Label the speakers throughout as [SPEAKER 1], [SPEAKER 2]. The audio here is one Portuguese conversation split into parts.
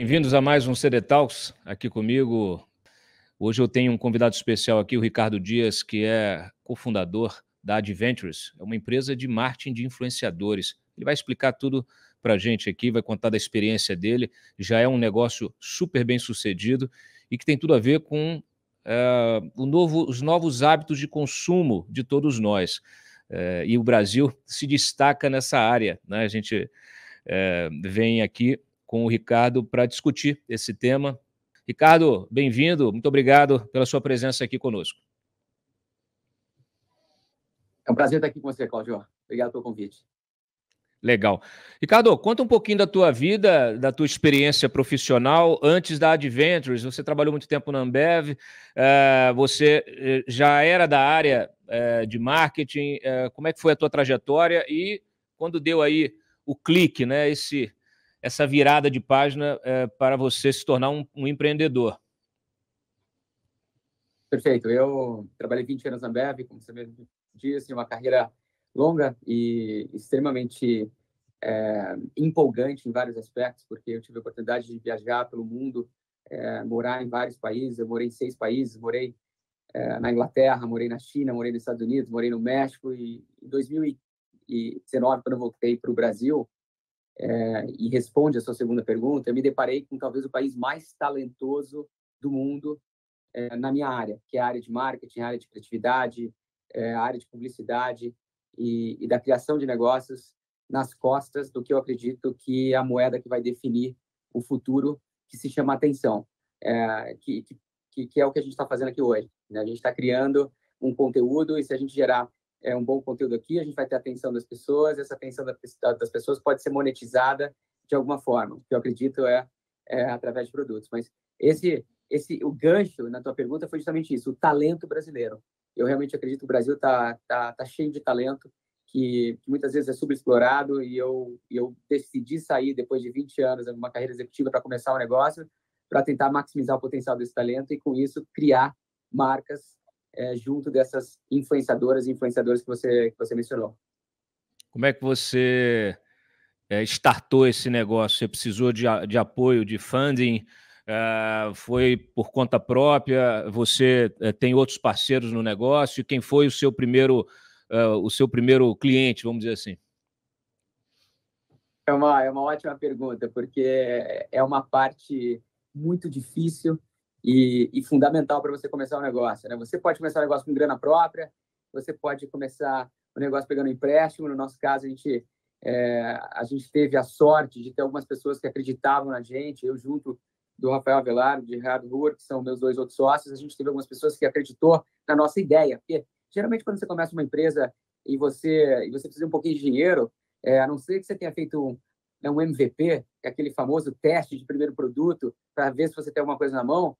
[SPEAKER 1] Bem-vindos a mais um CD Talks, aqui comigo. Hoje eu tenho um convidado especial aqui, o Ricardo Dias, que é cofundador da Adventures, é uma empresa de marketing de influenciadores. Ele vai explicar tudo para a gente aqui, vai contar da experiência dele. Já é um negócio super bem sucedido e que tem tudo a ver com os novos hábitos de consumo de todos nós. E o Brasil se destaca nessa área, né? A gente vem aqui com o Ricardo para discutir esse tema. Ricardo, bem-vindo, muito obrigado pela sua presença aqui conosco.
[SPEAKER 2] É um prazer estar aqui com você, Cláudio. Obrigado pelo convite.
[SPEAKER 1] Legal. Ricardo, conta um pouquinho da tua vida, da tua experiência profissional antes da Adventures. Você trabalhou muito tempo na Ambev, você já era da área de marketing. Como é que foi a tua trajetória e quando deu aí o clique, né, essa virada de página para você se tornar um empreendedor?
[SPEAKER 2] Perfeito. Eu trabalhei 20 anos na Ambev, como você mesmo disse, uma carreira longa e extremamente empolgante em vários aspectos, porque eu tive a oportunidade de viajar pelo mundo, morar em vários países. Eu morei em 6 países, morei na Inglaterra, morei na China, morei nos Estados Unidos, morei no México. E em 2019, quando eu voltei para o Brasil, e responde a sua segunda pergunta, eu me deparei com talvez o país mais talentoso do mundo na minha área, que é a área de marketing, a área de criatividade, a área de publicidade e da criação de negócios nas costas do que eu acredito que é a moeda que vai definir o futuro, que se chama atenção, que é o que a gente está fazendo aqui hoje, né? A gente está criando um conteúdo e se a gente gerar um bom conteúdo aqui, a gente vai ter a atenção das pessoas, e essa atenção das pessoas pode ser monetizada de alguma forma, que eu acredito é através de produtos. Mas o gancho na tua pergunta foi justamente isso, o talento brasileiro. Eu realmente acredito que o Brasil tá cheio de talento, que muitas vezes é subexplorado, e eu decidi sair depois de 20 anos, uma carreira executiva, para começar um negócio, para tentar maximizar o potencial desse talento e, com isso, criar marcas junto dessas influenciadoras e influenciadores que você mencionou.
[SPEAKER 1] Como é que você startou esse negócio? Você precisou de apoio, de funding? Foi por conta própria? Você tem outros parceiros no negócio? Quem foi o seu primeiro cliente, vamos dizer assim?
[SPEAKER 2] É uma ótima pergunta, porque é uma parte muito difícil e fundamental para você começar um negócio, né? Você pode começar um negócio com grana própria, você pode começar o negócio pegando empréstimo. No nosso caso, a gente teve a sorte de ter algumas pessoas que acreditavam na gente. Eu, junto do Rafael Avelar, de Gerardo Ruhr, que são meus 2 outros sócios, a gente teve algumas pessoas que acreditou na nossa ideia. Porque, geralmente, quando você começa uma empresa e você precisa de um pouquinho de dinheiro, a não ser que você tenha feito um MVP, que é aquele famoso teste de primeiro produto, para ver se você tem alguma coisa na mão,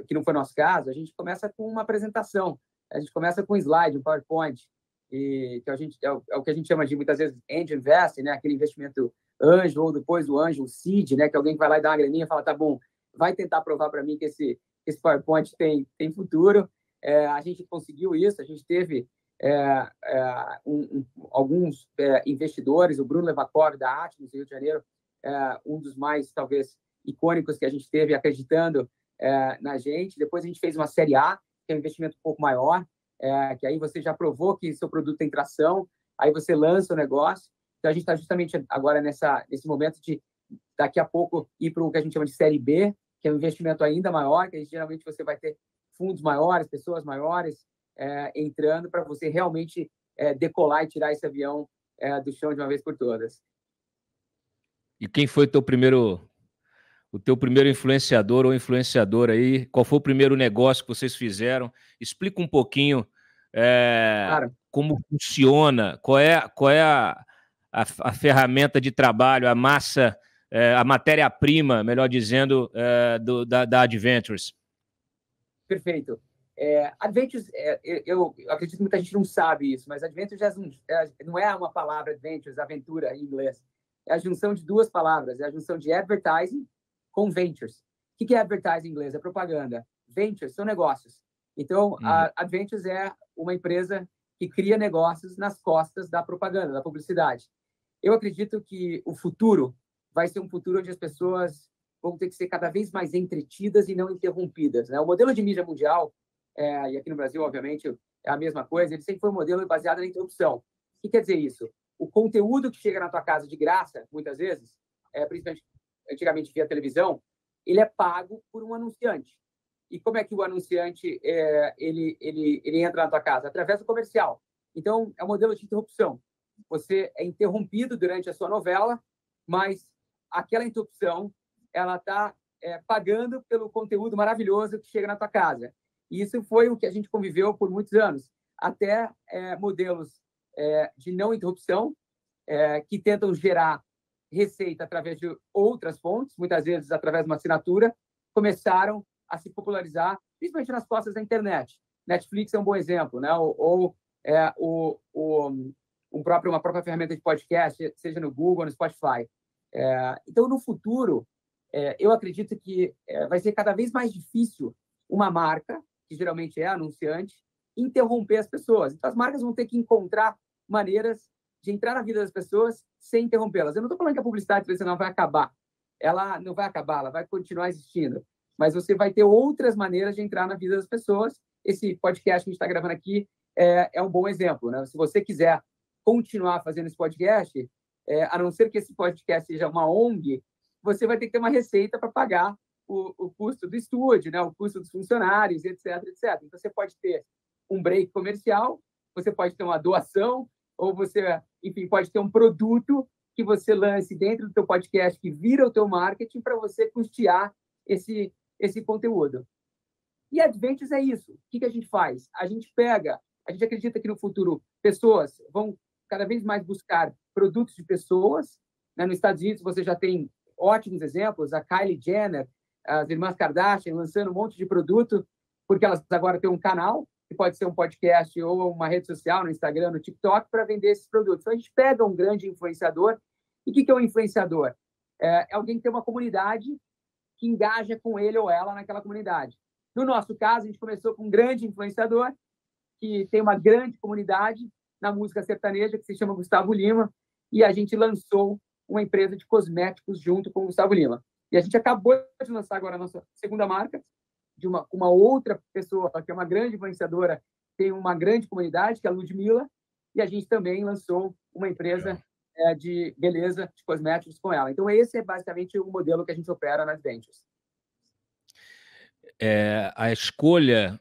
[SPEAKER 2] que não foi nosso caso, a gente começa com uma apresentação, a gente começa com um slide, um PowerPoint, e que é o que a gente chama de, muitas vezes, angel investing, né? Aquele investimento anjo, ou depois do anjo, o seed, né? Que alguém que vai lá e dá uma graninha e fala, tá bom, vai tentar provar para mim que esse PowerPoint tem futuro. A gente conseguiu isso, a gente teve alguns investidores, o Bruno Levacor, da Atmos, do Rio de Janeiro, um dos mais, talvez, icônicos que a gente teve, acreditando na gente. Depois a gente fez uma série A, que é um investimento um pouco maior, que aí você já provou que seu produto tem tração, aí você lança o negócio. Então, a gente está justamente agora nesse momento de, daqui a pouco, ir para o que a gente chama de série B, que é um investimento ainda maior, que geralmente você vai ter fundos maiores, pessoas maiores, entrando para você realmente decolar e tirar esse avião do chão de uma vez por todas.
[SPEAKER 1] E quem foi o teu primeiro influenciador ou influenciadora aí? Qual foi o primeiro negócio que vocês fizeram? Explica um pouquinho como funciona, qual é a ferramenta de trabalho, a massa, a matéria-prima, melhor dizendo, da Adventures.
[SPEAKER 2] Perfeito. Adventures, eu acredito que muita gente não sabe isso, mas Adventures não é uma palavra, Adventures, aventura em inglês. É a junção de 2 palavras, é a junção de advertising com ventures. O que é advertising em inglês? É propaganda. Ventures são negócios. Então, a Adventures é uma empresa que cria negócios nas costas da propaganda, da publicidade. Eu acredito que o futuro vai ser um futuro onde as pessoas vão ter que ser cada vez mais entretidas e não interrompidas, né? O modelo de mídia mundial, e aqui no Brasil, obviamente, é a mesma coisa, ele sempre foi um modelo baseado na interrupção. O que quer dizer isso? O conteúdo que chega na tua casa de graça, muitas vezes, principalmente antigamente via televisão, ele é pago por um anunciante. E como é que o anunciante ele entra na tua casa? Através do comercial. Então, é um modelo de interrupção. Você é interrompido durante a sua novela, mas aquela interrupção ela está pagando pelo conteúdo maravilhoso que chega na tua casa. E isso foi o que a gente conviveu por muitos anos, até modelos de não interrupção, que tentam gerar receita através de outras fontes, muitas vezes através de uma assinatura, começaram a se popularizar, principalmente nas costas da internet. Netflix é um bom exemplo, né? Ou uma própria ferramenta de podcast, seja no Google ou no Spotify. Então, no futuro, eu acredito que vai ser cada vez mais difícil uma marca, que geralmente é anunciante, interromper as pessoas. Então, as marcas vão ter que encontrar maneiras de entrar na vida das pessoas sem interrompê-las. Eu não estou falando que a publicidade tradicional vai acabar. Ela não vai acabar, ela vai continuar existindo. Mas você vai ter outras maneiras de entrar na vida das pessoas. Esse podcast que a gente está gravando aqui é um bom exemplo, né? Se você quiser continuar fazendo esse podcast, a não ser que esse podcast seja uma ONG, você vai ter que ter uma receita para pagar o custo do estúdio, né? O custo dos funcionários, etc, etc. Então, você pode ter um break comercial, você pode ter uma doação, ou você, enfim, pode ter um produto que você lance dentro do teu podcast, que vira o teu marketing para você custear esse conteúdo. E Adventures é isso. O que a gente faz? A gente acredita que no futuro pessoas vão cada vez mais buscar produtos de pessoas, né? Nos Estados Unidos você já tem ótimos exemplos, a Kylie Jenner, as irmãs Kardashian lançando um monte de produto, porque elas agora têm um canal, que pode ser um podcast ou uma rede social, no Instagram, no TikTok, para vender esses produtos. Então, a gente pega um grande influenciador. E o que é um influenciador? É alguém que tem uma comunidade que engaja com ele ou ela naquela comunidade. No nosso caso, a gente começou com um grande influenciador que tem uma grande comunidade na música sertaneja, que se chama Gustavo Lima, e a gente lançou uma empresa de cosméticos junto com o Gustavo Lima. E a gente acabou de lançar agora a nossa segunda marca, de uma outra pessoa, que é uma grande influenciadora, tem uma grande comunidade, que é a Ludmilla, e a gente também lançou uma empresa de beleza, de cosméticos com ela. Então, esse é basicamente o modelo que a gente opera nas Adventures.
[SPEAKER 1] A escolha,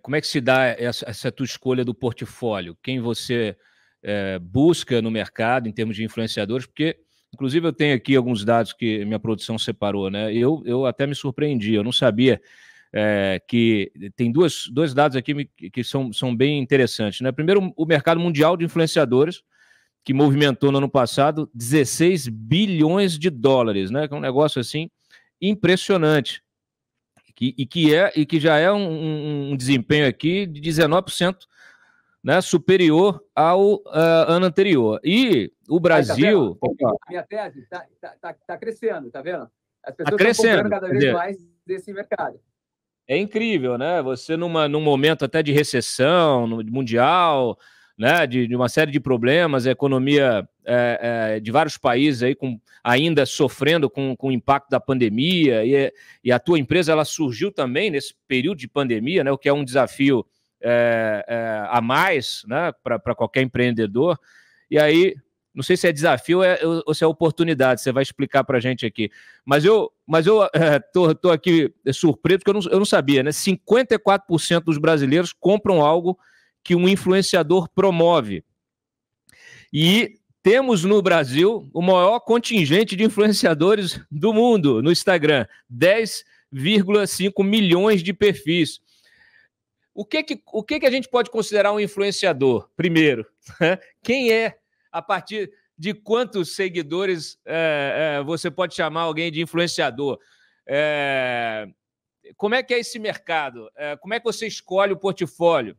[SPEAKER 1] como é que se dá essa tua escolha do portfólio? Quem você busca no mercado em termos de influenciadores? Porque, inclusive, eu tenho aqui alguns dados que minha produção separou, né? Eu até me surpreendi, eu não sabia que tem dois dados aqui que são bem interessantes, né? Primeiro, o mercado mundial de influenciadores, que movimentou no ano passado 16 bilhões de dólares, né? Que é um negócio assim impressionante. E que já é um desempenho aqui de 19%, né, superior ao ano anterior. E o Brasil...
[SPEAKER 2] Tá a minha tese está crescendo, tá vendo? As pessoas estão comprando cada vez mais desse mercado.
[SPEAKER 1] É incrível, né? Você num momento até de recessão mundial, né? De uma série de problemas, a economia de vários países aí ainda sofrendo com o impacto da pandemia, e a tua empresa ela surgiu também nesse período de pandemia, né? O que é um desafio a mais, né? Para qualquer empreendedor. E aí, não sei se é desafio ou se é oportunidade, você vai explicar para a gente aqui. Mas eu tô aqui surpreso, porque eu não sabia, né? 54% dos brasileiros compram algo que um influenciador promove. E temos no Brasil o maior contingente de influenciadores do mundo no Instagram, 10,5 milhões de perfis. O que a gente pode considerar um influenciador, primeiro? Quem é? A partir de quantos seguidores você pode chamar alguém de influenciador? Como é que é esse mercado? Como é que você escolhe o portfólio?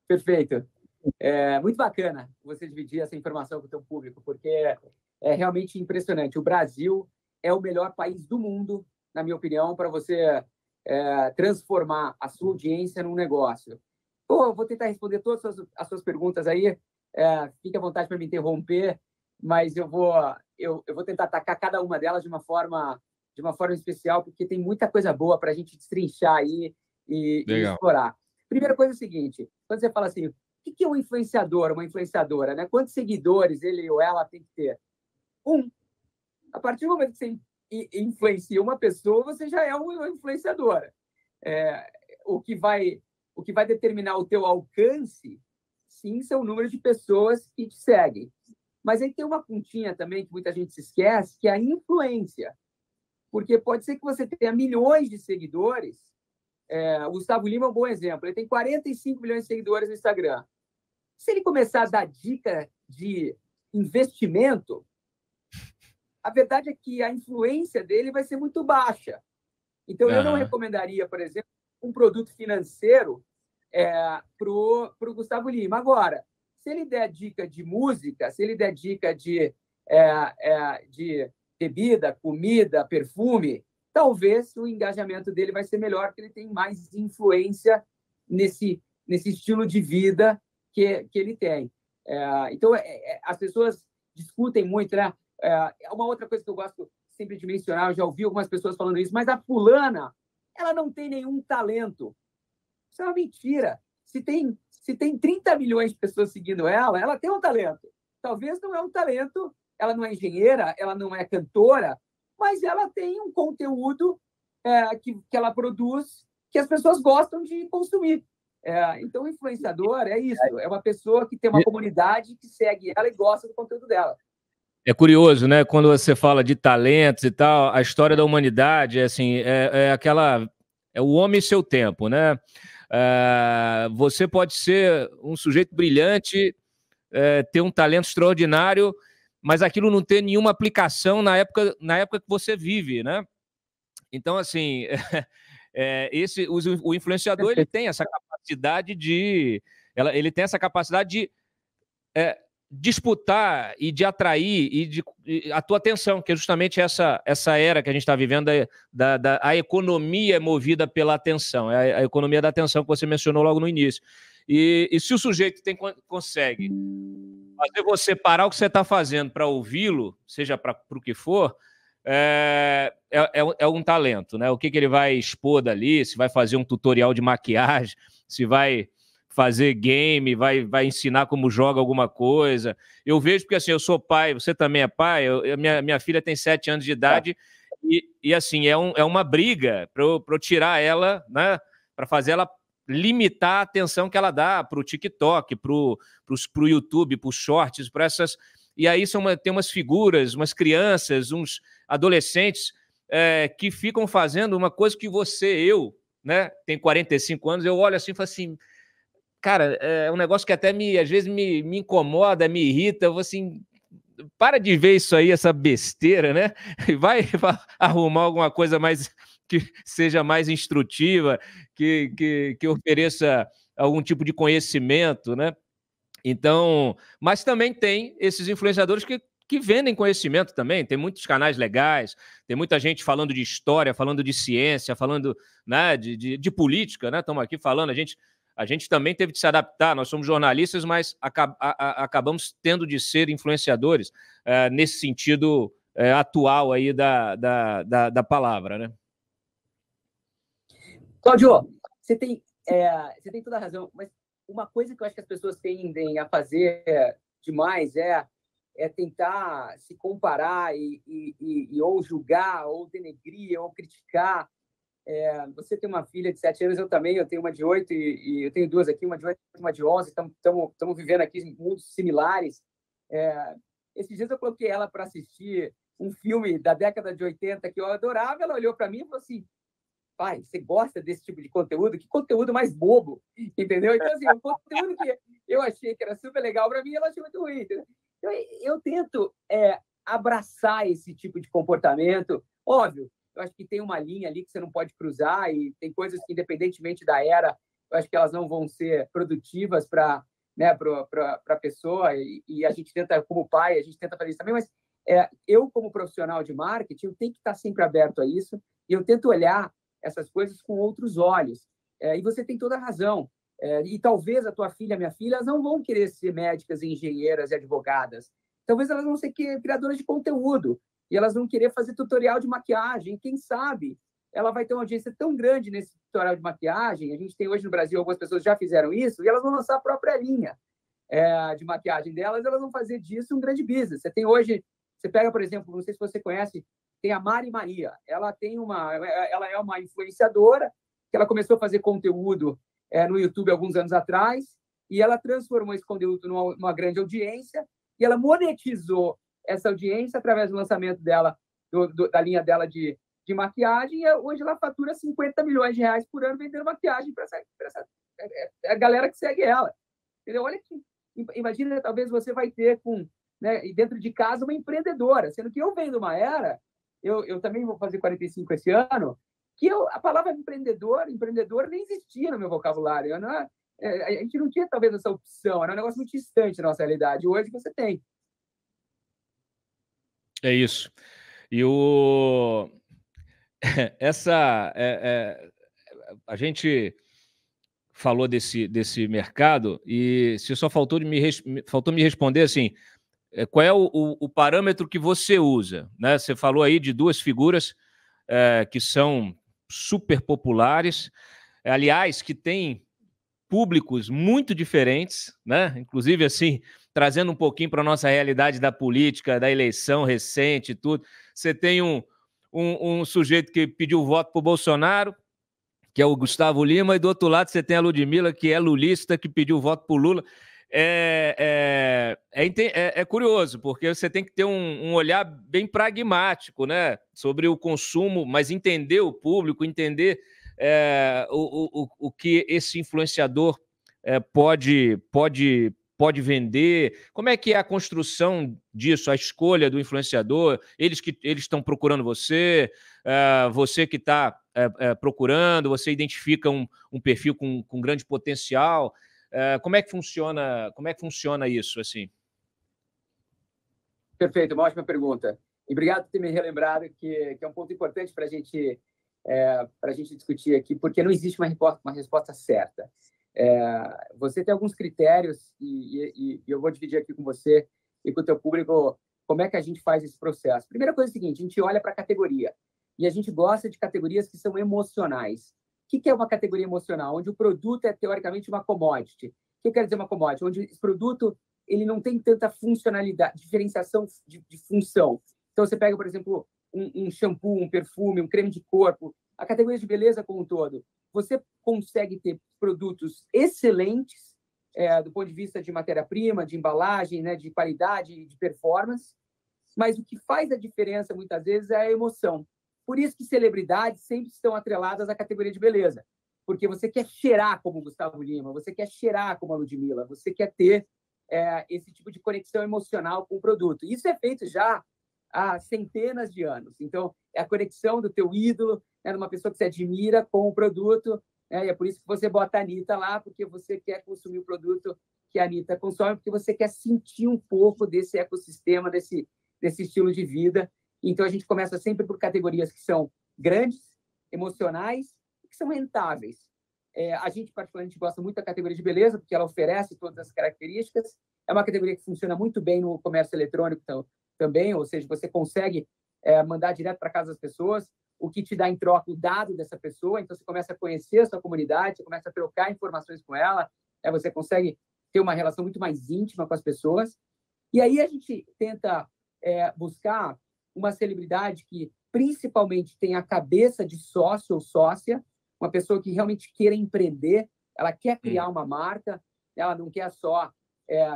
[SPEAKER 2] Perfeito. Muito bacana você dividir essa informação com o teu público, porque é realmente impressionante. O Brasil é o melhor país do mundo, na minha opinião, para você transformar a sua audiência num negócio. Eu vou tentar responder todas as suas perguntas aí. Fique à vontade para me interromper, mas eu vou eu vou tentar atacar cada uma delas de uma forma especial, porque tem muita coisa boa para a gente destrinchar aí e explorar. Primeira coisa é o seguinte, quando você fala assim, o que é um influenciador, uma influenciadora, né? Quantos seguidores ele ou ela tem que ter? A partir do momento que você influencia uma pessoa, você já é uma influenciadora. O que vai determinar o teu alcance, sim, são o número de pessoas que te seguem. Mas aí tem uma pontinha também que muita gente se esquece, que é a influência. Porque pode ser que você tenha milhões de seguidores. O Gustavo Lima é um bom exemplo. Ele tem 45 milhões de seguidores no Instagram. Se ele começar a dar dica de investimento, a verdade é que a influência dele vai ser muito baixa. Então, eu não recomendaria, por exemplo, um produto financeiro para o Gustavo Lima. Agora, se ele der dica de música, se ele der dica de bebida, comida, perfume, talvez o engajamento dele vai ser melhor, porque ele tem mais influência nesse estilo de vida que ele tem. Então, as pessoas discutem muito, né? Uma outra coisa que eu gosto sempre de mencionar, eu já ouvi algumas pessoas falando isso, mas a fulana, ela não tem nenhum talento. Isso é uma mentira. Se tem 30 milhões de pessoas seguindo ela tem um talento. Talvez não é um talento, ela não é engenheira, ela não é cantora, mas ela tem um conteúdo que ela produz que as pessoas gostam de consumir. Então, o influenciador é isso, é uma pessoa que tem uma comunidade que segue ela e gosta do conteúdo dela.
[SPEAKER 1] É curioso, né? Quando você fala de talentos e tal, a história da humanidade é o homem e seu tempo, né? Você pode ser um sujeito brilhante, ter um talento extraordinário, mas aquilo não ter nenhuma aplicação na época que você vive, né? Então, assim, o influenciador ele tem essa capacidade de disputar e de atrair a tua atenção, que é justamente essa era que a gente está vivendo, a economia é movida pela atenção, é a economia da atenção que você mencionou logo no início. E se o sujeito consegue fazer você parar o que você está fazendo para ouvi-lo, seja para o que for, é um talento, né? O que ele vai expor dali, se vai fazer um tutorial de maquiagem, se vai fazer game, vai ensinar como joga alguma coisa. Eu vejo porque, assim, eu sou pai, você também é pai, minha filha tem 7 anos de idade e assim, é uma briga para eu tirar ela, né, para fazer ela limitar a atenção que ela dá para o TikTok, para o YouTube, para os shorts, para essas... E aí tem umas figuras, umas crianças, uns adolescentes que ficam fazendo uma coisa que eu, né, tenho 45 anos, eu olho assim e falo assim, cara, é um negócio que até às vezes me incomoda, me irrita. Eu vou assim, para de ver isso aí, essa besteira, né? Vai arrumar alguma coisa mais que seja mais instrutiva, que ofereça algum tipo de conhecimento, né? Então, mas também tem esses influenciadores que vendem conhecimento também. Tem muitos canais legais, tem muita gente falando de história, falando de ciência, falando, né, de política, né? Estamos aqui falando, a gente também teve de se adaptar, nós somos jornalistas, mas acabamos tendo de ser influenciadores nesse sentido atual aí da palavra, né?
[SPEAKER 2] Cláudio, você tem toda a razão, mas uma coisa que eu acho que as pessoas tendem a fazer demais é tentar se comparar e ou julgar, ou denegrir, ou criticar. Você tem uma filha de 7 anos, eu também, eu tenho uma de 8 e eu tenho 2 aqui, uma de 8 e uma de 11, estamos vivendo aqui em mundos similares. Esses dias eu coloquei ela para assistir um filme da década de 80 que eu adorava, ela olhou para mim e falou assim, pai, você gosta desse tipo de conteúdo? Que conteúdo mais bobo, entendeu? Então, assim, o conteúdo que eu achei que era super legal para mim, ela achou muito ruim, entendeu? Então, eu tento abraçar esse tipo de comportamento. Óbvio, eu acho que tem uma linha ali que você não pode cruzar e tem coisas que, independentemente da era, eu acho que elas não vão ser produtivas para, né, a pessoa e a gente tenta, como pai, a gente tenta fazer isso também, mas eu, como profissional de marketing, eu tenho que estar sempre aberto a isso e eu tento olhar essas coisas com outros olhos. E você tem toda a razão. E talvez a tua filha, minha filha, elas não vão querer ser médicas, engenheiras e advogadas. talvez elas vão ser criadoras de conteúdo e elas vão querer fazer tutorial de maquiagem. Quem sabe ela vai ter uma audiência tão grande nesse tutorial de maquiagem. A gente tem hoje no Brasil, algumas pessoas já fizeram isso, e elas vão lançar a própria linha de maquiagem delas, elas vão fazer disso um grande business. Você tem hoje, você pega, por exemplo, não sei se você conhece, tem a Mari Maria. Ela é uma influenciadora, que ela começou a fazer conteúdo no YouTube alguns anos atrás, e ela transformou esse conteúdo numa grande audiência, e ela monetizou essa audiência através do lançamento dela, da linha dela de maquiagem, e hoje ela fatura 50 milhões de reais por ano vendendo maquiagem para a galera que segue ela. Entendeu? Olha que, imagina, talvez você vai ter dentro de casa uma empreendedora, sendo que eu venho de uma era, eu também vou fazer 45 esse ano, que a palavra empreendedor nem existia no meu vocabulário. A gente não tinha, talvez, essa opção, era um negócio muito distante da nossa realidade. Hoje você tem.
[SPEAKER 1] É isso. E a gente falou desse mercado e se só faltou me responder assim, qual é o parâmetro que você usa, né? Você falou aí de duas figuras que são super populares, aliás, que têm públicos muito diferentes, né? Inclusive, assim, trazendo um pouquinho para a nossa realidade da política, da eleição recente e tudo. Você tem um sujeito que pediu voto para o Bolsonaro, que é o Gustavo Lima, e do outro lado você tem a Ludmilla, que é lulista, que pediu voto para o Lula. É curioso, porque você tem que ter um olhar bem pragmático, né, sobre o consumo, mas entender o público, entender o que esse influenciador pode vender, como é que é a construção disso, a escolha do influenciador, eles estão procurando você, você que está procurando, você identifica um perfil com grande potencial. Como é que funciona isso, assim?
[SPEAKER 2] Perfeito, uma ótima pergunta. E obrigado por ter me relembrado que é um ponto importante para a gente discutir aqui, porque não existe uma resposta certa. Você tem alguns critérios e eu vou dividir aqui com você e com o teu público como é que a gente faz esse processo. Primeira coisa é o seguinte, a gente olha para a categoria e a gente gosta de categorias que são emocionais. O que é uma categoria emocional? Onde o produto é, teoricamente, uma commodity. O que eu quero dizer uma commodity? Onde esse produto ele não tem tanta funcionalidade, diferenciação de função. Então, você pega, por exemplo, um shampoo, um perfume, um creme de corpo, a categoria de beleza como um todo. Você consegue ter produtos excelentes do ponto de vista de matéria-prima, de embalagem, né, de qualidade, de performance, mas o que faz a diferença, muitas vezes, é a emoção. Por isso que celebridades sempre estão atreladas à categoria de beleza, porque você quer cheirar como o Gustavo Lima, você quer cheirar como a Ludmilla, você quer ter esse tipo de conexão emocional com o produto. Isso é feito já há centenas de anos. Então, é a conexão do teu ídolo, de uma pessoa que você admira com o produto, e é por isso que você bota a Anitta lá, porque você quer consumir o produto que a Anitta consome, porque você quer sentir um pouco desse ecossistema, desse estilo de vida. Então, a gente começa sempre por categorias que são grandes, emocionais e que são rentáveis. A gente, particularmente, gosta muito da categoria de beleza, porque ela oferece todas as características. É uma categoria que funciona muito bem no comércio eletrônico também, ou seja, você consegue mandar direto para casa das pessoas, o que te dá em troca o dado dessa pessoa. Então, você começa a conhecer a sua comunidade, você começa a trocar informações com ela, você consegue ter uma relação muito mais íntima com as pessoas. E aí a gente tenta buscar uma celebridade que principalmente tem a cabeça de sócio ou sócia, uma pessoa que realmente queira empreender, ela quer criar uma marca, ela não quer só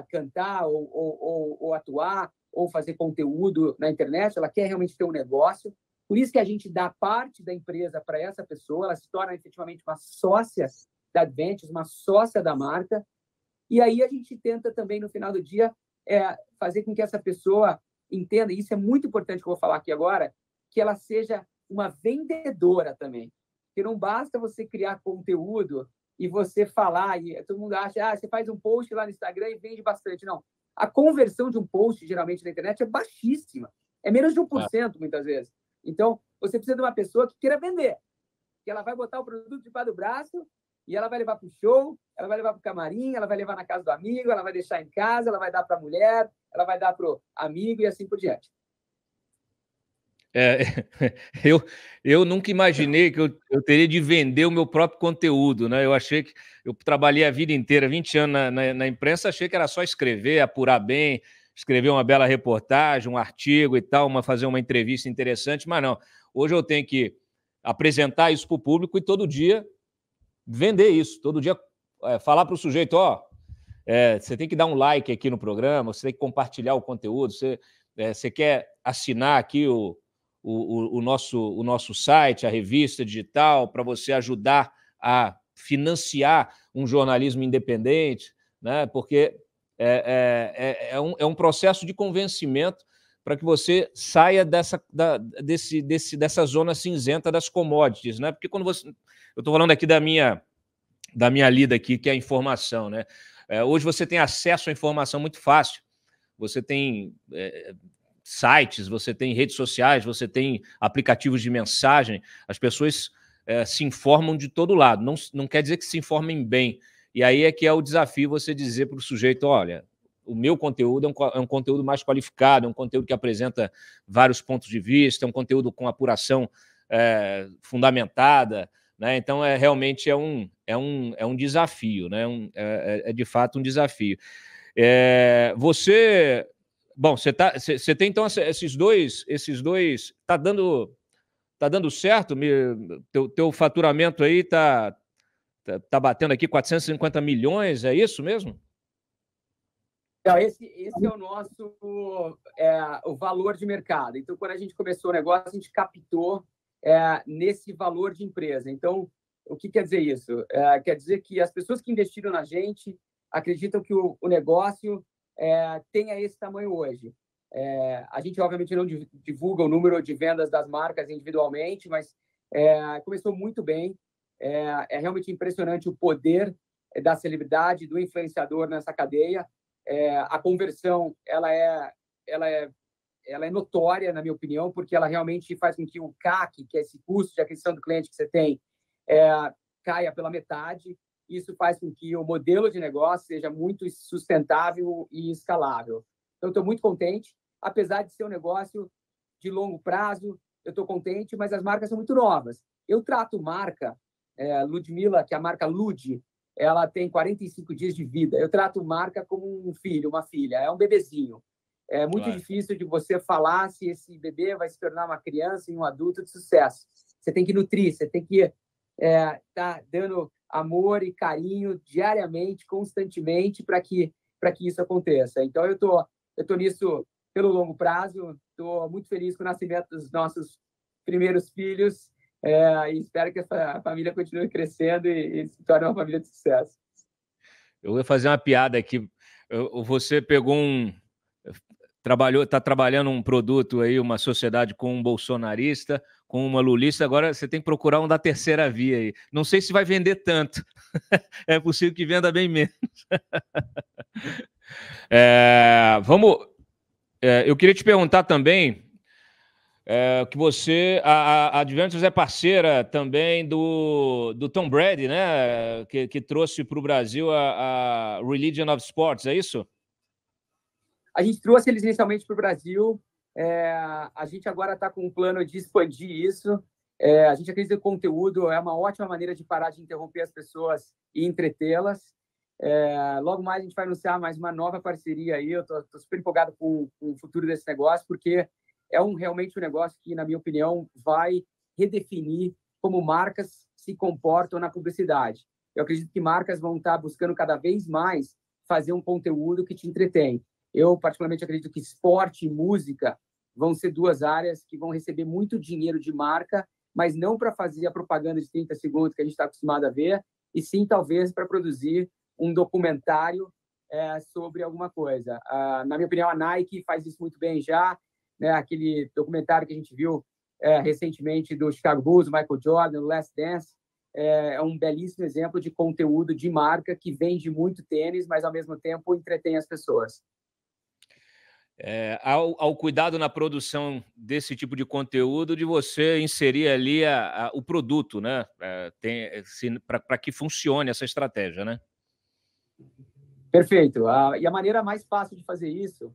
[SPEAKER 2] cantar ou atuar ou fazer conteúdo na internet, ela quer realmente ter um negócio. Por isso que a gente dá parte da empresa para essa pessoa, ela se torna efetivamente uma sócia da Adventures, uma sócia da marca. E aí a gente tenta também, no final do dia, fazer com que essa pessoa entenda, e isso é muito importante que eu vou falar aqui agora, que ela seja uma vendedora também. Porque não basta você criar conteúdo e você falar, e todo mundo acha, você faz um post lá no Instagram e vende bastante. Não. A conversão de um post, geralmente, na internet é baixíssima. É menos de 1%, muitas vezes. Então, você precisa de uma pessoa que queira vender. Que ela vai botar o produto debaixo do braço e ela vai levar para o show ela vai levar para o camarim, ela vai levar na casa do amigo, ela vai deixar em casa, ela vai dar para a mulher, ela vai dar para o amigo e assim por diante.
[SPEAKER 1] É, eu nunca imaginei que eu teria de vender o meu próprio conteúdo, né? Eu achei que eu trabalhei a vida inteira, 20 anos na imprensa, achei que era só escrever, apurar bem, escrever uma bela reportagem, um artigo e tal, fazer uma entrevista interessante, mas não. Hoje eu tenho que apresentar isso para o público e todo dia vender isso, todo dia falar para o sujeito, ó, você tem que dar um like aqui no programa, você tem que compartilhar o conteúdo, você quer assinar aqui o nosso site, a revista digital, para você ajudar a financiar um jornalismo independente, né? Porque é um processo de convencimento para que você saia dessa zona cinzenta das commodities, né? Porque quando você... Eu estou falando aqui da minha lida aqui, que é a informação, né? Hoje você tem acesso à informação muito fácil. Você tem sites, você tem redes sociais, você tem aplicativos de mensagem. As pessoas se informam de todo lado. Não quer dizer que se informem bem. E aí é que é o desafio você dizer para o sujeito, olha, o meu conteúdo é um conteúdo mais qualificado, é um conteúdo que apresenta vários pontos de vista, é um conteúdo com apuração fundamentada, né? Então, realmente é um desafio, né? É de fato um desafio. Você tem então esses dois, tá dando certo? Teu faturamento aí tá batendo aqui 450 milhões, é isso mesmo?
[SPEAKER 2] Esse é o nosso o valor de mercado. Então, quando a gente começou o negócio, a gente captou nesse valor de empresa. Então, o que quer dizer isso? Quer dizer que as pessoas que investiram na gente acreditam que o negócio tenha esse tamanho hoje. A gente, obviamente, não divulga o número de vendas das marcas individualmente, mas começou muito bem. É realmente impressionante o poder da celebridade, do influenciador nessa cadeia. A conversão ela é notória, na minha opinião, porque ela realmente faz com que o CAC, que é esse custo de aquisição do cliente que você tem, caia pela metade. Isso faz com que o modelo de negócio seja muito sustentável e escalável. Então, estou muito contente, apesar de ser um negócio de longo prazo, eu estou contente, mas as marcas são muito novas. Eu trato marca, Ludmilla, que é a marca Lud, ela tem 45 dias de vida. Eu trato marca como um filho, uma filha, é um bebezinho. É muito difícil de você falar se esse bebê vai se tornar uma criança e um adulto de sucesso. Você tem que nutrir, você tem que tá dando amor e carinho diariamente, constantemente, para que isso aconteça. Então, eu tô nisso pelo longo prazo. Estou muito feliz com o nascimento dos nossos primeiros filhos e espero que essa família continue crescendo e se torne uma família de sucesso.
[SPEAKER 1] Eu ia fazer uma piada aqui. Você pegou está trabalhando um produto aí, uma sociedade com um bolsonarista, com uma lulista, agora você tem que procurar um da terceira via aí. Não sei se vai vender tanto. É possível que venda bem menos. Eu queria te perguntar também que a Adventures é parceira também do Tom Brady, né? Que trouxe para o Brasil a Religion of Sports, é isso?
[SPEAKER 2] A gente trouxe eles inicialmente para o Brasil. A gente agora está com um plano de expandir isso. A gente acredita que o conteúdo é uma ótima maneira de parar de interromper as pessoas e entretê-las. Logo mais a gente vai anunciar mais uma nova parceria aí. Eu estou super empolgado com o futuro desse negócio, porque é realmente um negócio que, na minha opinião, vai redefinir como marcas se comportam na publicidade. Eu acredito que marcas vão estar buscando cada vez mais fazer um conteúdo que te entretém. Eu, particularmente, acredito que esporte e música vão ser duas áreas que vão receber muito dinheiro de marca, mas não para fazer a propaganda de 30 segundos que a gente está acostumado a ver, e sim, talvez, para produzir um documentário sobre alguma coisa. Na minha opinião, a Nike faz isso muito bem já, né? Aquele documentário que a gente viu recentemente do Chicago Bulls, Michael Jordan, Last Dance, é um belíssimo exemplo de conteúdo de marca que vende muito tênis, mas, ao mesmo tempo, entretém as pessoas.
[SPEAKER 1] Ao cuidado na produção desse tipo de conteúdo, de você inserir ali o produto, né? Para que funcione essa estratégia, né?
[SPEAKER 2] Perfeito. E a maneira mais fácil de fazer isso,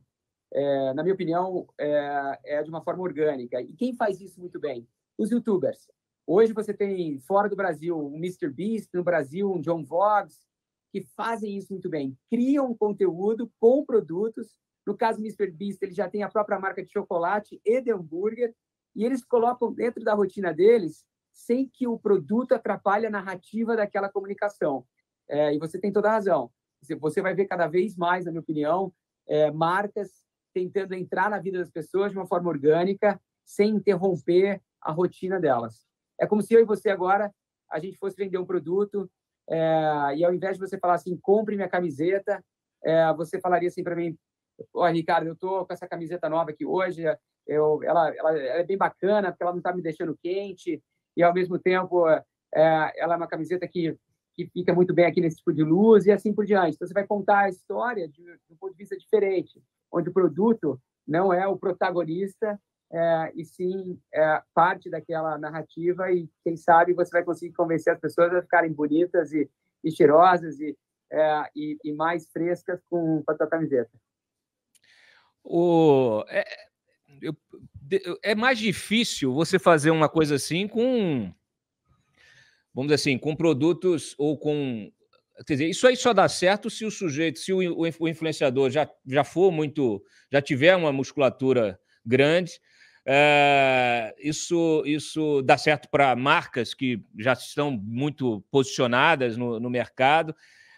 [SPEAKER 2] na minha opinião, é de uma forma orgânica. E quem faz isso muito bem? Os YouTubers. Hoje você tem, fora do Brasil, um Mister Beast, no Brasil, um John Vlogs, que fazem isso muito bem. Criam conteúdo com produtos. No caso do Mister Beast, ele já tem a própria marca de chocolate e de hambúrguer, e eles colocam dentro da rotina deles sem que o produto atrapalhe a narrativa daquela comunicação. E você tem toda a razão. Você vai ver cada vez mais, na minha opinião, marcas tentando entrar na vida das pessoas de uma forma orgânica, sem interromper a rotina delas. É como se eu e você agora, a gente fosse vender um produto, e ao invés de você falar assim, compre minha camiseta, você falaria assim para mim, olha, Ricardo, eu estou com essa camiseta nova aqui hoje, ela é bem bacana, porque ela não está me deixando quente, e ao mesmo tempo ela é uma camiseta que fica muito bem aqui nesse tipo de luz e assim por diante. Então, você vai contar a história de um ponto de vista diferente, onde o produto não é o protagonista, e sim parte daquela narrativa, e quem sabe você vai conseguir convencer as pessoas a ficarem bonitas e cheirosas e mais frescas com a tua camiseta.
[SPEAKER 1] É mais difícil você fazer uma coisa assim com, vamos dizer assim, com produtos ou com... Quer dizer, isso aí só dá certo se o sujeito, se o influenciador já for muito, já tiver uma musculatura grande. Isso dá certo para marcas que já estão muito posicionadas no mercado.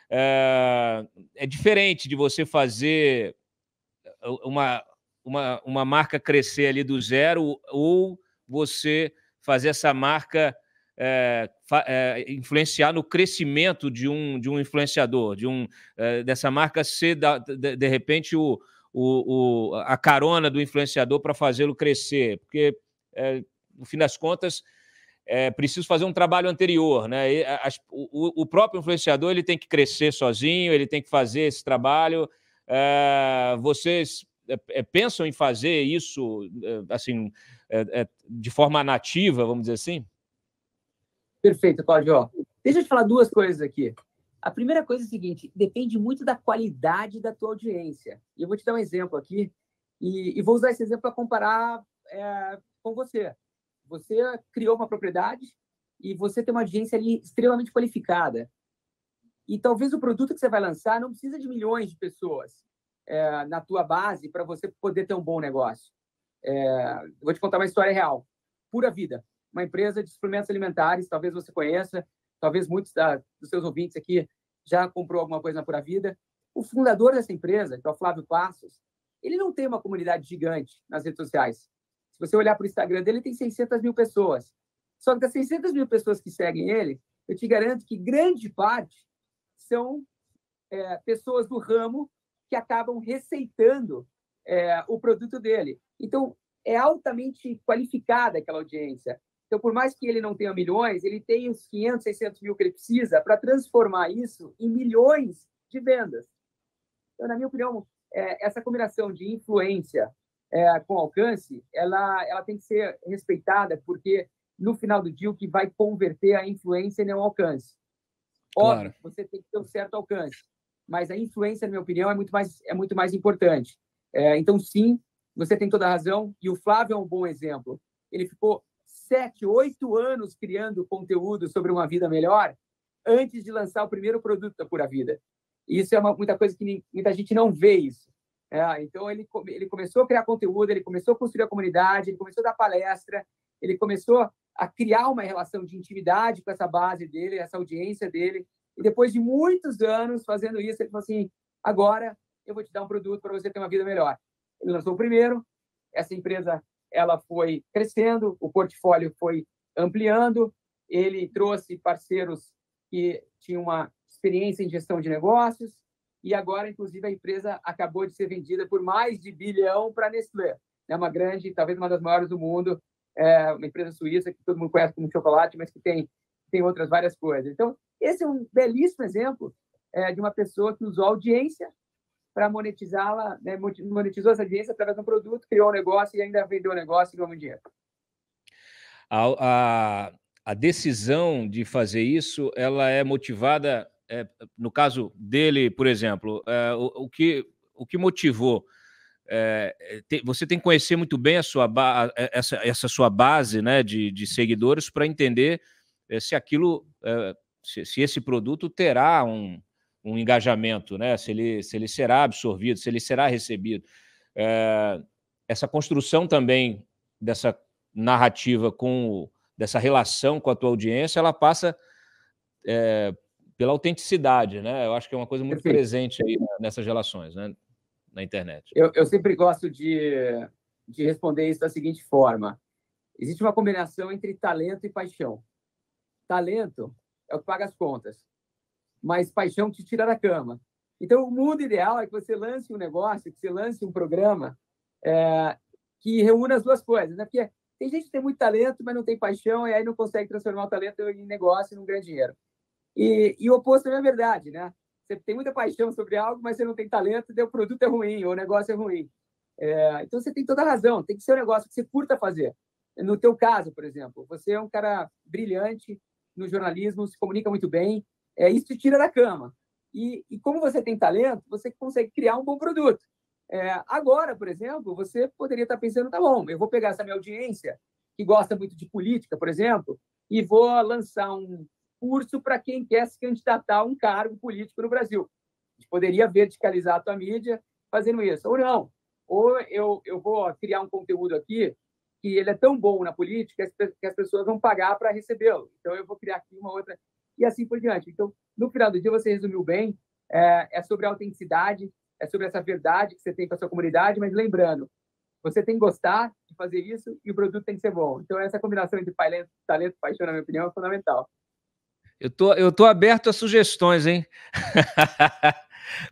[SPEAKER 1] É diferente de você fazer uma marca crescer ali do zero ou você fazer essa marca influenciar no crescimento de um influenciador, dessa marca ser, de repente, a carona do influenciador para fazê-lo crescer, porque, no fim das contas, é preciso fazer um trabalho anterior, né? O próprio influenciador ele tem que crescer sozinho, ele tem que fazer esse trabalho. Vocês pensam em fazer isso assim, de forma nativa, vamos dizer assim?
[SPEAKER 2] Perfeito, Cláudio. Deixa eu te falar duas coisas aqui. A primeira coisa é a seguinte, depende muito da qualidade da tua audiência. E eu vou te dar um exemplo aqui, e vou usar esse exemplo para comparar com você. Você criou uma propriedade e você tem uma audiência ali extremamente qualificada. E talvez o produto que você vai lançar não precisa de milhões de pessoas na tua base para você poder ter um bom negócio. Eu vou te contar uma história real. Pura Vida, uma empresa de suplementos alimentares, talvez você conheça, talvez muitos dos seus ouvintes aqui já comprou alguma coisa na Pura Vida. O fundador dessa empresa, que é o Flávio Passos, ele não tem uma comunidade gigante nas redes sociais. Se você olhar para o Instagram dele, ele tem 600 mil pessoas. Só que das 600 mil pessoas que seguem ele, eu te garanto que grande parte são pessoas do ramo que acabam receitando o produto dele. Então, é altamente qualificada aquela audiência. Então, por mais que ele não tenha milhões, ele tem os 500, 600 mil que ele precisa para transformar isso em milhões de vendas. Então, na minha opinião, essa combinação de influência com alcance, ela tem que ser respeitada, porque no final do dia o que vai converter a influência não é o alcance.
[SPEAKER 1] Claro.
[SPEAKER 2] Óbvio, você tem que ter um certo alcance, mas a influência, na minha opinião, é muito mais importante. Então, sim, você tem toda a razão, e o Flávio é um bom exemplo. Ele ficou 7, 8 anos criando conteúdo sobre uma vida melhor antes de lançar o primeiro produto da Pura Vida. E isso é muita coisa que muita gente não vê isso. Então, ele começou a criar conteúdo, ele começou a construir a comunidade, ele começou a dar palestra, ele começou a criar uma relação de intimidade com essa base dele, essa audiência dele. E depois de muitos anos fazendo isso, ele falou assim, agora eu vou te dar um produto para você ter uma vida melhor. Ele lançou o primeiro, essa empresa ela foi crescendo, o portfólio foi ampliando, ele trouxe parceiros que tinham uma experiência em gestão de negócios, e agora, inclusive, a empresa acabou de ser vendida por mais de 1 bilhão para a Nestlé. É uma grande, talvez uma das maiores do mundo, uma empresa suíça que todo mundo conhece como chocolate, mas que tem outras várias coisas. Então, esse é um belíssimo exemplo de uma pessoa que usou a audiência para monetizá-la, né? Monetizou essa audiência através de um produto, criou um negócio e ainda vendeu o negócio e ganhou muito dinheiro.
[SPEAKER 1] A decisão de fazer isso, ela é motivada no caso dele, por exemplo, o que motivou? Você tem que conhecer muito bem essa sua base, né, de seguidores para entender se aquilo, se esse produto terá um engajamento, né, se ele será absorvido, se ele será recebido. Essa construção também dessa narrativa dessa relação com a tua audiência, ela passa pela autenticidade, né? Eu acho que é uma coisa muito
[SPEAKER 2] Perfeito.
[SPEAKER 1] presente aí nessas relações, né, na internet.
[SPEAKER 2] Eu sempre gosto de responder isso da seguinte forma: existe uma combinação entre talento e paixão. Talento é o que paga as contas, mas paixão te tira da cama. Então, o mundo ideal é que você lance um negócio, que você lance um programa que reúna as duas coisas, né? Porque tem gente que tem muito talento, mas não tem paixão, e aí não consegue transformar o talento em negócio e num grande dinheiro. E o oposto também é verdade, né? Você tem muita paixão sobre algo, mas você não tem talento, e o produto é ruim, ou o negócio é ruim. Então, você tem toda a razão. Tem que ser um negócio que você curta fazer. No teu caso, por exemplo, você é um cara brilhante no jornalismo, se comunica muito bem, isso te tira da cama. E como você tem talento, você consegue criar um bom produto. Agora, por exemplo, você poderia estar pensando, tá bom, eu vou pegar essa minha audiência, que gosta muito de política, por exemplo, e vou lançar um curso para quem quer se candidatar a um cargo político no Brasil. A gente poderia verticalizar a tua mídia fazendo isso. Ou não. Ou eu vou criar um conteúdo aqui que ele é tão bom na política que as pessoas vão pagar para recebê-lo. Então, eu vou criar aqui uma outra... E assim por diante. Então, no final do dia, você resumiu bem. É sobre a autenticidade, é sobre essa verdade que você tem com a sua comunidade, mas lembrando, você tem que gostar de fazer isso e o produto tem que ser bom. Então, essa combinação entre talento e paixão, na minha opinião, é fundamental.
[SPEAKER 1] Eu tô aberto a sugestões, hein?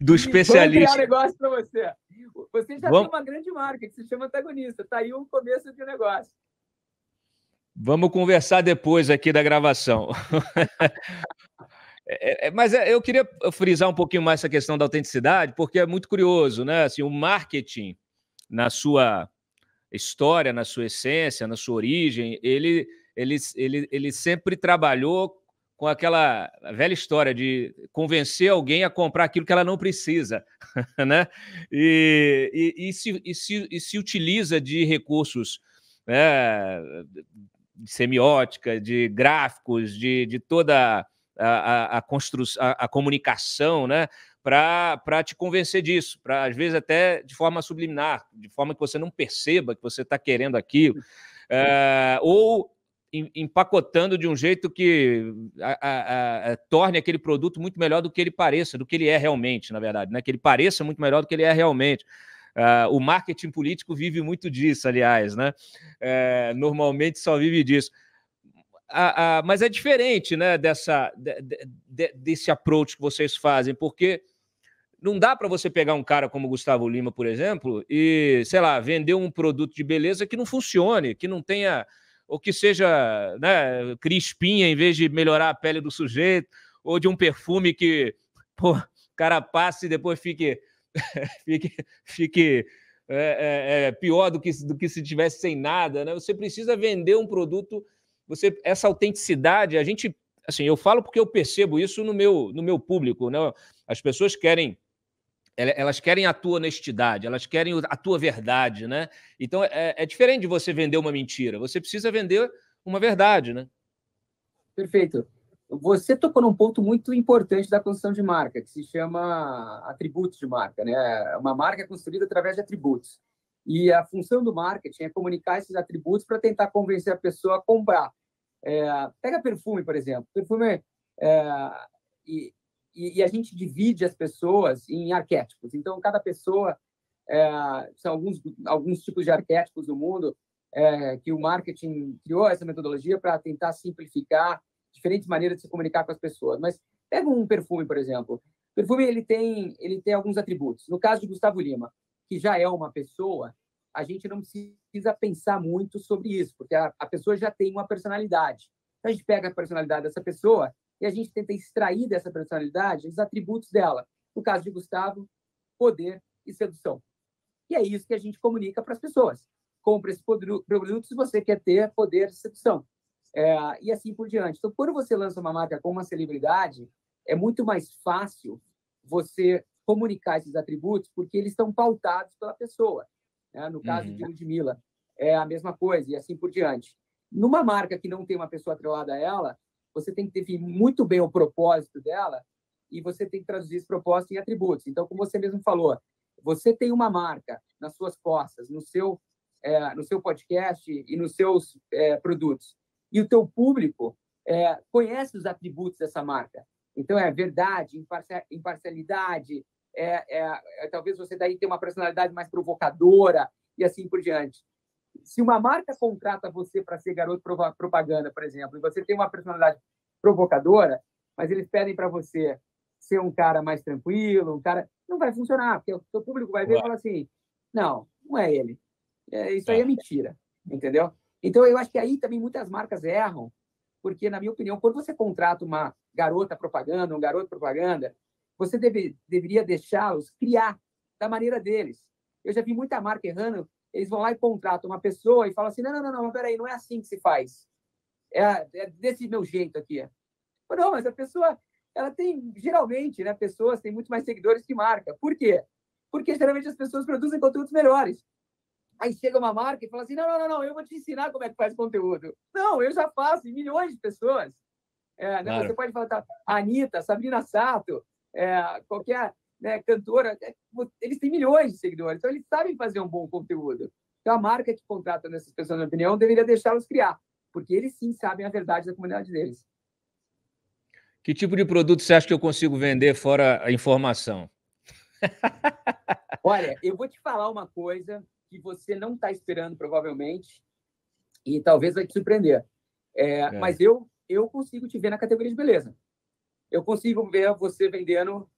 [SPEAKER 1] Do especialista.
[SPEAKER 2] Vamos criar um negócio para você. Você já tem uma grande marca que se chama Antagonista. Está aí um começo de um negócio.
[SPEAKER 1] Vamos conversar depois aqui da gravação. Mas eu queria frisar um pouquinho mais essa questão da autenticidade, porque é muito curioso, né? Assim, o marketing, na sua história, na sua essência, na sua origem, ele sempre trabalhou com aquela velha história de convencer alguém a comprar aquilo que ela não precisa, né? E se utiliza de recursos, né, de semiótica, de gráficos, de toda a construção, a comunicação, né, para te convencer disso, para às vezes até de forma subliminar, de forma que você não perceba que você está querendo aquilo, ou empacotando de um jeito que torne aquele produto muito melhor do que ele pareça, do que ele é realmente, na verdade, né? Que ele pareça muito melhor do que ele é realmente. O marketing político vive muito disso, aliás, né? Normalmente só vive disso. Mas é diferente, né, desse approach que vocês fazem, porque não dá para você pegar um cara como Gustavo Lima, por exemplo, e, sei lá, vender um produto de beleza que não funcione, que não tenha, ou que seja, né, crie espinha em vez de melhorar a pele do sujeito, ou de um perfume que, pô, o cara passe e depois fique pior do que se tivesse sem nada, né? Você precisa vender um produto, essa autenticidade, a gente, assim, eu falo porque eu percebo isso no meu público, né? As pessoas elas querem a tua honestidade, elas querem a tua verdade, né? Então é diferente de você vender uma mentira, você precisa vender uma verdade, né?
[SPEAKER 2] Perfeito. Você tocou num ponto muito importante da construção de marca, que se chama atributos de marca, né? Uma marca é construída através de atributos. E a função do marketing é comunicar esses atributos para tentar convencer a pessoa a comprar. Pega perfume, por exemplo. Perfume e a gente divide as pessoas em arquétipos. Então, cada pessoa são alguns tipos de arquétipos no mundo que o marketing criou essa metodologia para tentar simplificar diferentes maneiras de se comunicar com as pessoas. Mas pega um perfume, por exemplo. O perfume ele tem alguns atributos. No caso de Gustavo Lima, que já é uma pessoa, a gente não precisa pensar muito sobre isso, porque a pessoa já tem uma personalidade. Então, a gente pega a personalidade dessa pessoa e a gente tenta extrair dessa personalidade os atributos dela. No caso de Gustavo, poder e sedução. E é isso que a gente comunica para as pessoas. Compre esse produto se você quer ter poder e sedução. E assim por diante. Então, quando você lança uma marca com uma celebridade, é muito mais fácil você comunicar esses atributos porque eles estão pautados pela pessoa. Né? No caso de Ludmilla, é a mesma coisa, e assim por diante. Numa marca que não tem uma pessoa atrelada a ela, você tem que definir muito bem o propósito dela e você tem que traduzir esse propósito em atributos. Então, como você mesmo falou, você tem uma marca nas suas costas, no seu podcast e nos seus produtos. E o teu público conhece os atributos dessa marca. Então, é verdade, imparcialidade, talvez você daí tenha uma personalidade mais provocadora e assim por diante. Se uma marca contrata você para ser garoto propaganda, por exemplo, e você tem uma personalidade provocadora, mas eles pedem para você ser um cara mais tranquilo, um cara... Não vai funcionar, porque o seu público vai ver e falar assim, não é ele. Isso aí é mentira, entendeu? Então, eu acho que aí também muitas marcas erram, porque, na minha opinião, quando você contrata uma garota propaganda, um garoto propaganda, você deveria deixá-los criar da maneira deles. Eu já vi muita marca errando, eles vão lá e contratam uma pessoa e falam assim, não, peraí, não é assim que se faz. É desse meu jeito aqui. Não, mas a pessoa, ela tem, geralmente, né, pessoas têm muito mais seguidores que marca. Por quê? Porque, geralmente, as pessoas produzem conteúdos melhores. Aí chega uma marca e fala assim, não, eu vou te ensinar como é que faz conteúdo. Não, eu já faço, em milhões de pessoas. Claro. Você pode falar, tá, a Anitta, Sabrina Sato, qualquer cantora, eles têm milhões de seguidores, então eles sabem fazer um bom conteúdo. Então, a marca que contrata essas pessoas, na minha opinião, deveria deixá-los criar, porque eles sim sabem a verdade da comunidade deles.
[SPEAKER 1] Que tipo de produto você acha que eu consigo vender fora a informação?
[SPEAKER 2] Olha, eu vou te falar uma coisa que você não está esperando, provavelmente, e talvez vai te surpreender. Mas eu consigo te ver na categoria de beleza. Eu consigo ver você vendendo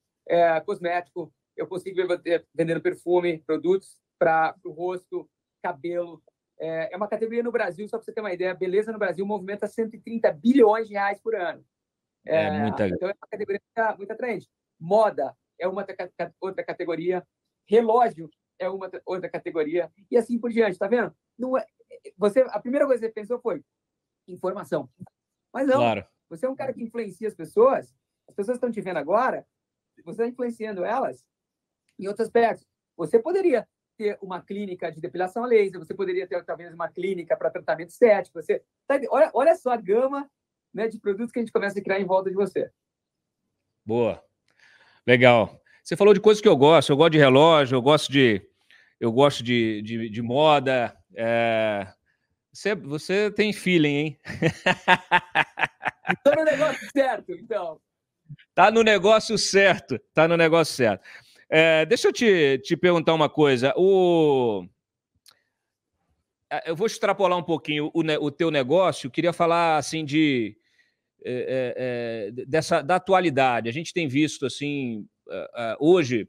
[SPEAKER 2] cosmético, eu consigo ver você vendendo perfume, produtos para o rosto, cabelo. É uma categoria no Brasil, só para você ter uma ideia, beleza no Brasil movimenta 130 bilhões de reais por ano. Então, é uma categoria muito atraente. Moda é uma outra categoria, relógio é uma outra categoria, e assim por diante, tá vendo? Não a primeira coisa que você pensou foi informação. Mas não, claro. Você é um cara que influencia as pessoas estão te vendo agora, você está influenciando elas em outros aspectos. Você poderia ter uma clínica de depilação a laser, você poderia ter talvez uma clínica para tratamento estético. Olha só a gama, né, de produtos que a gente começa a criar em volta de você.
[SPEAKER 1] Boa. Legal. Você falou de coisas que eu gosto de relógio, eu gosto de moda. Você tem feeling, hein?
[SPEAKER 2] Estou no negócio certo, então.
[SPEAKER 1] Tá no negócio certo. Deixa eu te perguntar uma coisa. Eu vou extrapolar um pouquinho o teu negócio. Eu queria falar assim da atualidade. A gente tem visto assim hoje,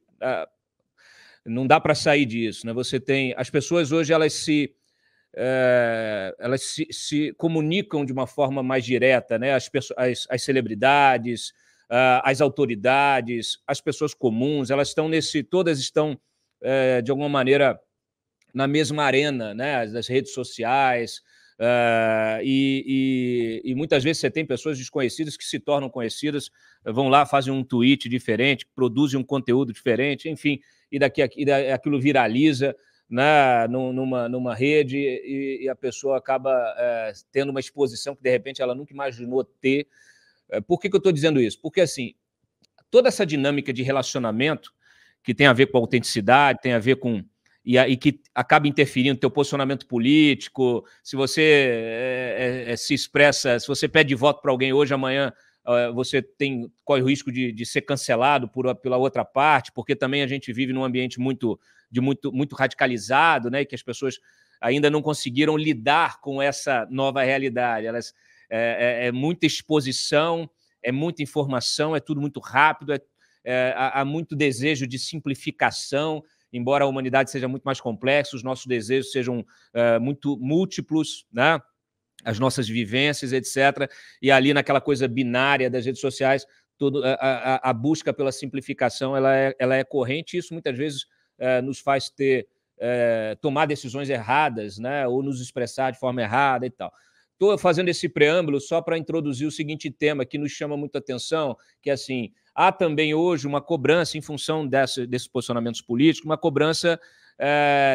[SPEAKER 1] não dá para sair disso, né? Você tem as pessoas hoje, elas se comunicam de uma forma mais direta, né? As celebridades, as autoridades, as pessoas comuns, todas estão de alguma maneira na mesma arena, né? Das redes sociais. E muitas vezes você tem pessoas desconhecidas que se tornam conhecidas, vão lá, fazem um tweet diferente, produzem um conteúdo diferente, enfim, e aquilo viraliza, né, numa rede e a pessoa acaba tendo uma exposição que, de repente, ela nunca imaginou ter. Por que eu estou dizendo isso? Porque, assim, toda essa dinâmica de relacionamento que tem a ver com a autenticidade, tem a ver com... E que acaba interferindo no teu posicionamento político, se você se expressa, se você pede voto para alguém hoje, amanhã você corre o risco de ser cancelado pela outra parte, porque também a gente vive num ambiente muito radicalizado, né, que as pessoas ainda não conseguiram lidar com essa nova realidade. É muita exposição, é muita informação, é tudo muito rápido, há muito desejo de simplificação, embora a humanidade seja muito mais complexa, os nossos desejos sejam muito múltiplos, né? As nossas vivências, etc. E ali naquela coisa binária das redes sociais, a busca pela simplificação ela é corrente, e isso muitas vezes nos faz tomar decisões erradas, né? Ou nos expressar de forma errada e tal. estou fazendo esse preâmbulo só para introduzir o seguinte tema que nos chama muita atenção, que é assim, há também hoje uma cobrança em função desses posicionamentos políticos, uma cobrança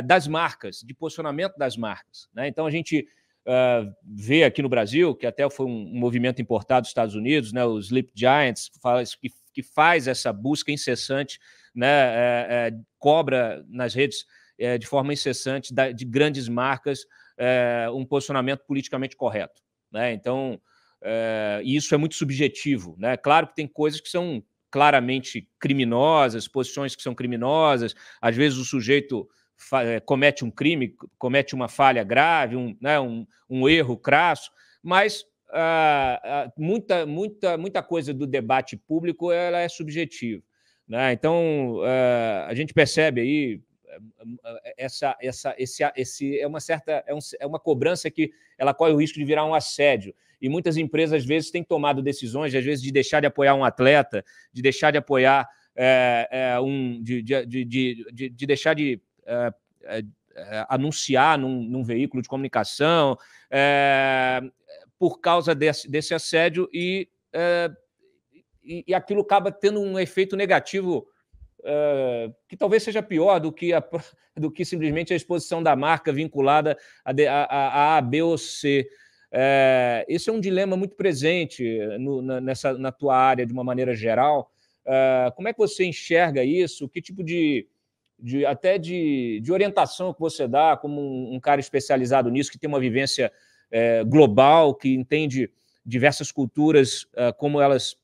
[SPEAKER 1] das marcas, de posicionamento das marcas, né? Então, a gente vê aqui no Brasil, que até foi um movimento importado dos Estados Unidos, né, os Sleep Giants, que faz essa busca incessante, né, cobra nas redes de forma incessante de grandes marcas um posicionamento politicamente correto, né? Então, isso é muito subjetivo, né? Claro que tem coisas que são claramente criminosas, posições que são criminosas, às vezes o sujeito comete um crime, comete uma falha grave, um erro crasso, mas muita coisa do debate público ela é subjetiva, né? Então, a gente percebe aí é uma cobrança que ela corre o risco de virar um assédio. E muitas empresas, às vezes, têm tomado decisões, às vezes, de deixar de apoiar um atleta, de deixar de apoiar de deixar de anunciar num veículo de comunicação por causa desse assédio e aquilo acaba tendo um efeito negativo que talvez seja pior do que simplesmente a exposição da marca vinculada a B ou C. Esse é um dilema muito presente na tua área, de uma maneira geral. Como é que você enxerga isso? Que tipo de orientação que você dá como um cara especializado nisso, que tem uma vivência global, que entende diversas culturas, como elas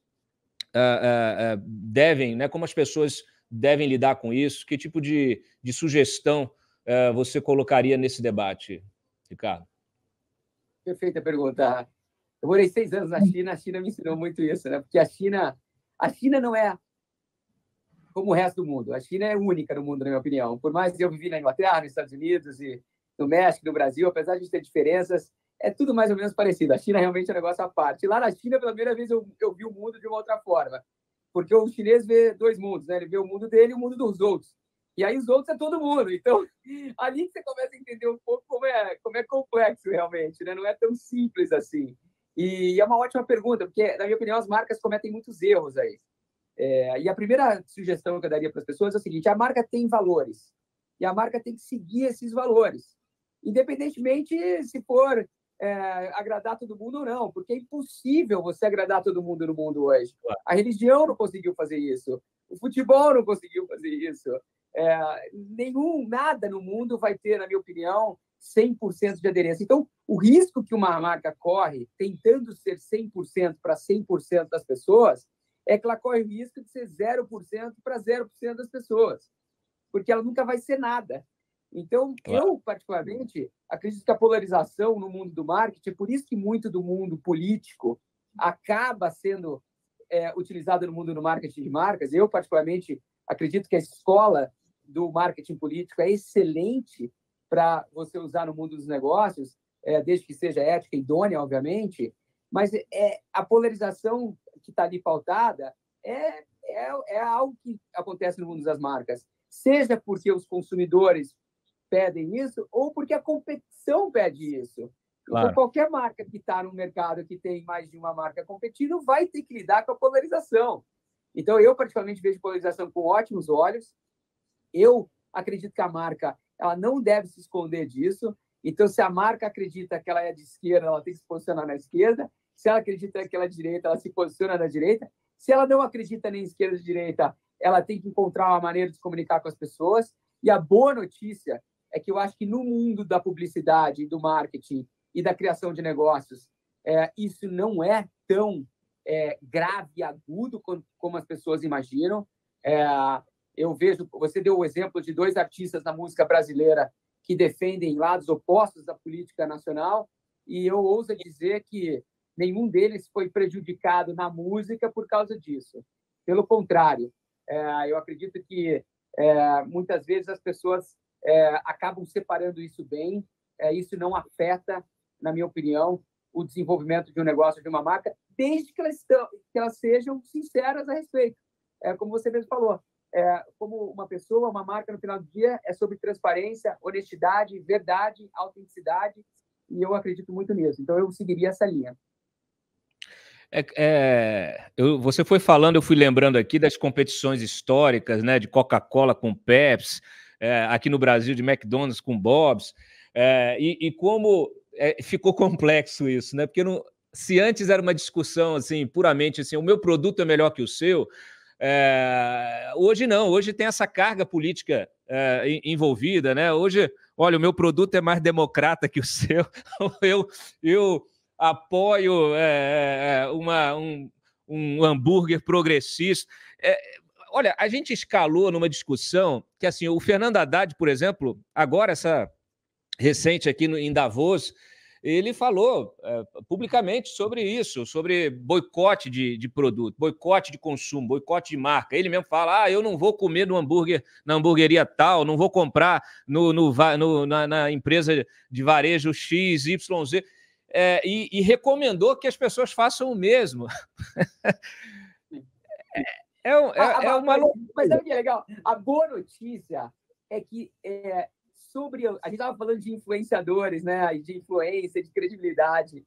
[SPEAKER 1] devem, né, como as pessoas devem lidar com isso? Que tipo de sugestão você colocaria nesse debate, Ricardo?
[SPEAKER 2] Perfeita pergunta. Eu morei 6 anos na China, a China me ensinou muito isso, né? Porque a China não é como o resto do mundo. A China é única no mundo, na minha opinião. Por mais que eu vivi na Inglaterra, nos Estados Unidos e no México, no Brasil, apesar de ter diferenças, é tudo mais ou menos parecido. A China realmente é um negócio à parte. E lá na China, pela primeira vez, eu vi o mundo de uma outra forma. Porque o chinês vê 2 mundos, né? Ele vê o mundo dele e o mundo dos outros. E aí os outros é todo mundo. Então, ali que você começa a entender um pouco como é complexo realmente, né? Não é tão simples assim. E é uma ótima pergunta, porque, na minha opinião, as marcas cometem muitos erros aí. E a primeira sugestão que eu daria para as pessoas é o seguinte: a marca tem valores. E a marca tem que seguir esses valores. Independentemente se for agradar todo mundo ou não, porque é impossível você agradar todo mundo no mundo hoje. A religião não conseguiu fazer isso, o futebol não conseguiu fazer isso. Nada no mundo vai ter, na minha opinião, 100% de aderência. Então, o risco que uma marca corre, tentando ser 100% para 100% das pessoas, é que ela corre o risco de ser 0% para 0% das pessoas, porque ela nunca vai ser nada. Então, eu, particularmente, acredito que a polarização no mundo do marketing, é por isso que muito do mundo político acaba sendo utilizado no mundo do marketing de marcas. Eu, particularmente, acredito que a escola do marketing político é excelente para você usar no mundo dos negócios, desde que seja ética e idônea, obviamente, mas a polarização que está ali pautada é algo que acontece no mundo das marcas, seja porque os consumidores pedem isso ou porque a competição pede isso. Claro. Então, qualquer marca que está no mercado que tem mais de uma marca competindo vai ter que lidar com a polarização. Então, eu, particularmente, vejo polarização com ótimos olhos. Eu acredito que a marca ela não deve se esconder disso. Então, se a marca acredita que ela é de esquerda, ela tem que se posicionar na esquerda. Se ela acredita que ela é de direita, ela se posiciona na direita. Se ela não acredita nem em esquerda nem direita, ela tem que encontrar uma maneira de se comunicar com as pessoas. E a boa notícia é que eu acho que no mundo da publicidade, do marketing e da criação de negócios, isso não é tão grave e agudo como as pessoas imaginam. Eu vejo, você deu o exemplo de 2 artistas na música brasileira que defendem lados opostos da política nacional, e eu ouso dizer que nenhum deles foi prejudicado na música por causa disso. Pelo contrário, eu acredito que muitas vezes as pessoas acabam separando isso bem. Isso não afeta, na minha opinião, o desenvolvimento de um negócio, de uma marca, desde que elas sejam sinceras a respeito. Como você mesmo falou, como uma pessoa, uma marca, no final do dia, é sobre transparência, honestidade, verdade, autenticidade. e eu acredito muito nisso. Então, eu seguiria essa linha.
[SPEAKER 1] Você foi falando, eu fui lembrando aqui das competições históricas, né, de Coca-Cola com Pepsi, aqui no Brasil de McDonald's com Bob's, e como ficou complexo isso, né? Porque se antes era uma discussão assim, puramente assim, o meu produto é melhor que o seu, hoje não, hoje tem essa carga política envolvida, né? Hoje, olha, o meu produto é mais democrata que o seu, eu apoio um hambúrguer progressista. Olha, a gente escalou numa discussão que, assim, o Fernando Haddad, por exemplo, agora, essa recente aqui em Davos, ele falou publicamente sobre isso, sobre boicote de produto, boicote de consumo, boicote de marca. Ele mesmo fala, eu não vou comer na hamburgueria tal, não vou comprar na empresa de varejo X, Y, Z. E recomendou que as pessoas façam o mesmo.
[SPEAKER 2] Mas sabe o que é legal? A boa notícia é que sobre... A gente estava falando de influenciadores, né? De influência, de credibilidade.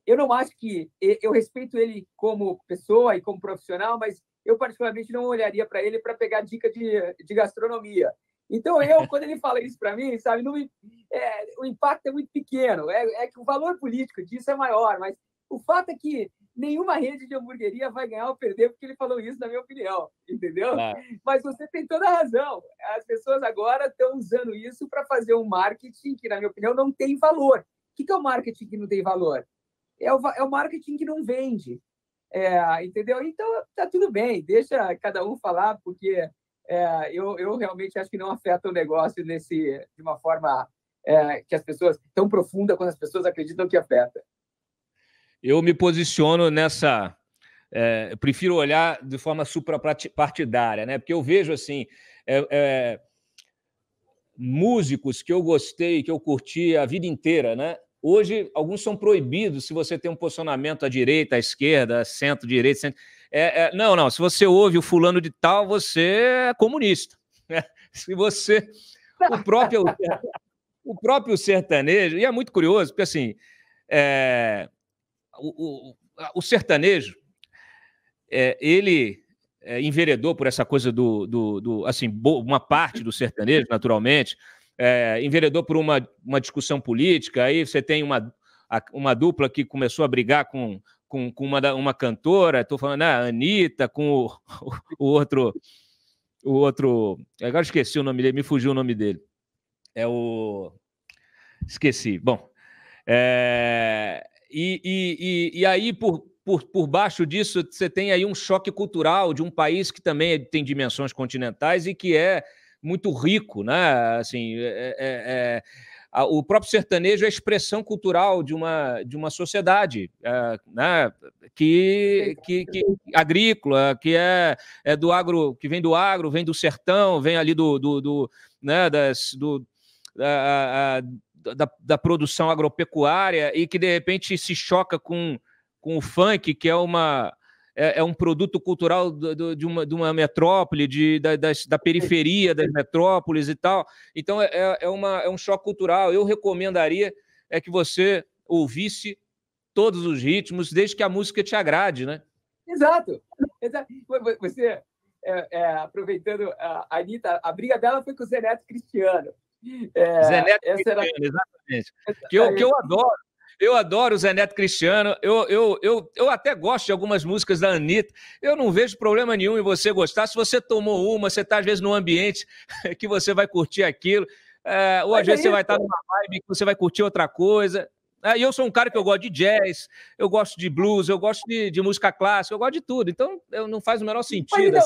[SPEAKER 2] Eu não acho que... Eu respeito ele como pessoa e como profissional, mas eu particularmente não olharia para ele para pegar dica de gastronomia. Então, quando ele fala isso para mim, sabe, o impacto é muito pequeno. É que o valor político disso é maior, mas o fato é que nenhuma rede de hamburgueria vai ganhar ou perder porque ele falou isso, na minha opinião, entendeu? Mas você tem toda a razão. As pessoas agora estão usando isso para fazer um marketing que, na minha opinião, não tem valor. O que é o marketing que não tem valor? É o marketing que não vende. Entendeu? Então, tá tudo bem, deixa cada um falar, porque eu realmente acho que não afeta o negócio de uma forma que as pessoas... tão profunda quando as pessoas acreditam que afeta.
[SPEAKER 1] Eu me posiciono nessa... eu prefiro olhar de forma suprapartidária, né? Porque eu vejo, assim, músicos que eu gostei, que eu curti a vida inteira, né? Hoje, alguns são proibidos se você tem um posicionamento à direita, à esquerda, centro-direita, centro... Não, se você ouve o fulano de tal, você é comunista. Se você... O próprio sertanejo, e é muito curioso, porque, assim, o sertanejo, ele enveredou por essa coisa assim, uma parte do sertanejo, naturalmente, enveredou por uma discussão política. Aí você tem uma dupla que começou a brigar com uma cantora, estou falando a Anitta, com o outro, agora esqueci o nome dele, me fugiu o nome dele. Esqueci. Bom, e aí, por baixo disso, você tem aí um choque cultural de um país que também tem dimensões continentais e que é muito rico, né? Assim, o próprio sertanejo é a expressão cultural de uma sociedade, né? que agrícola, que é do agro, que vem do agro, vem do sertão, vem ali né? Da produção agropecuária e que, de repente, se choca com o funk, que é um produto cultural de uma metrópole, da periferia das metrópoles e tal. Então, é um choque cultural. Eu recomendaria que você ouvisse todos os ritmos, desde que a música te agrade, né?
[SPEAKER 2] Exato. Você, aproveitando a Anitta, a briga dela foi com o Zé Neto Cristiano.
[SPEAKER 1] Zé Neto Cristiano, exatamente. Que eu adoro. Eu adoro o Zé Neto Cristiano. Eu até gosto de algumas músicas da Anitta. Eu não vejo problema nenhum em você gostar. Se você tomou uma, você está, às vezes, num ambiente que você vai curtir aquilo. Ou às vezes você vai estar numa vibe que você vai curtir outra coisa. E eu sou um cara que eu gosto de jazz, eu gosto de blues, eu gosto de música clássica, eu gosto de tudo. Então, não faz o menor sentido.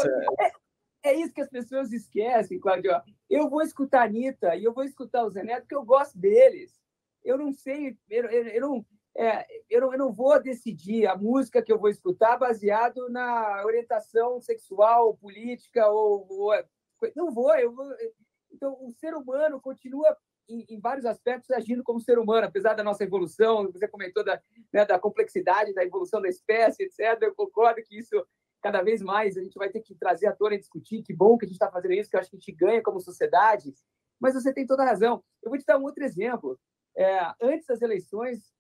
[SPEAKER 2] É isso que as pessoas esquecem, Cláudio. Eu vou escutar a Anitta e eu vou escutar o Zé Neto porque eu gosto deles. Eu não sei, eu não vou decidir a música que eu vou escutar baseado na orientação sexual, política não vou. Então, o ser humano continua em vários aspectos agindo como ser humano, apesar da nossa evolução. Você comentou da complexidade da evolução da espécie, etc. Eu concordo que isso cada vez mais a gente vai ter que trazer à tona e discutir. Que bom que a gente está fazendo isso, que eu acho que a gente ganha como sociedade. Mas você tem toda a razão. Eu vou te dar um outro exemplo. Antes das eleições,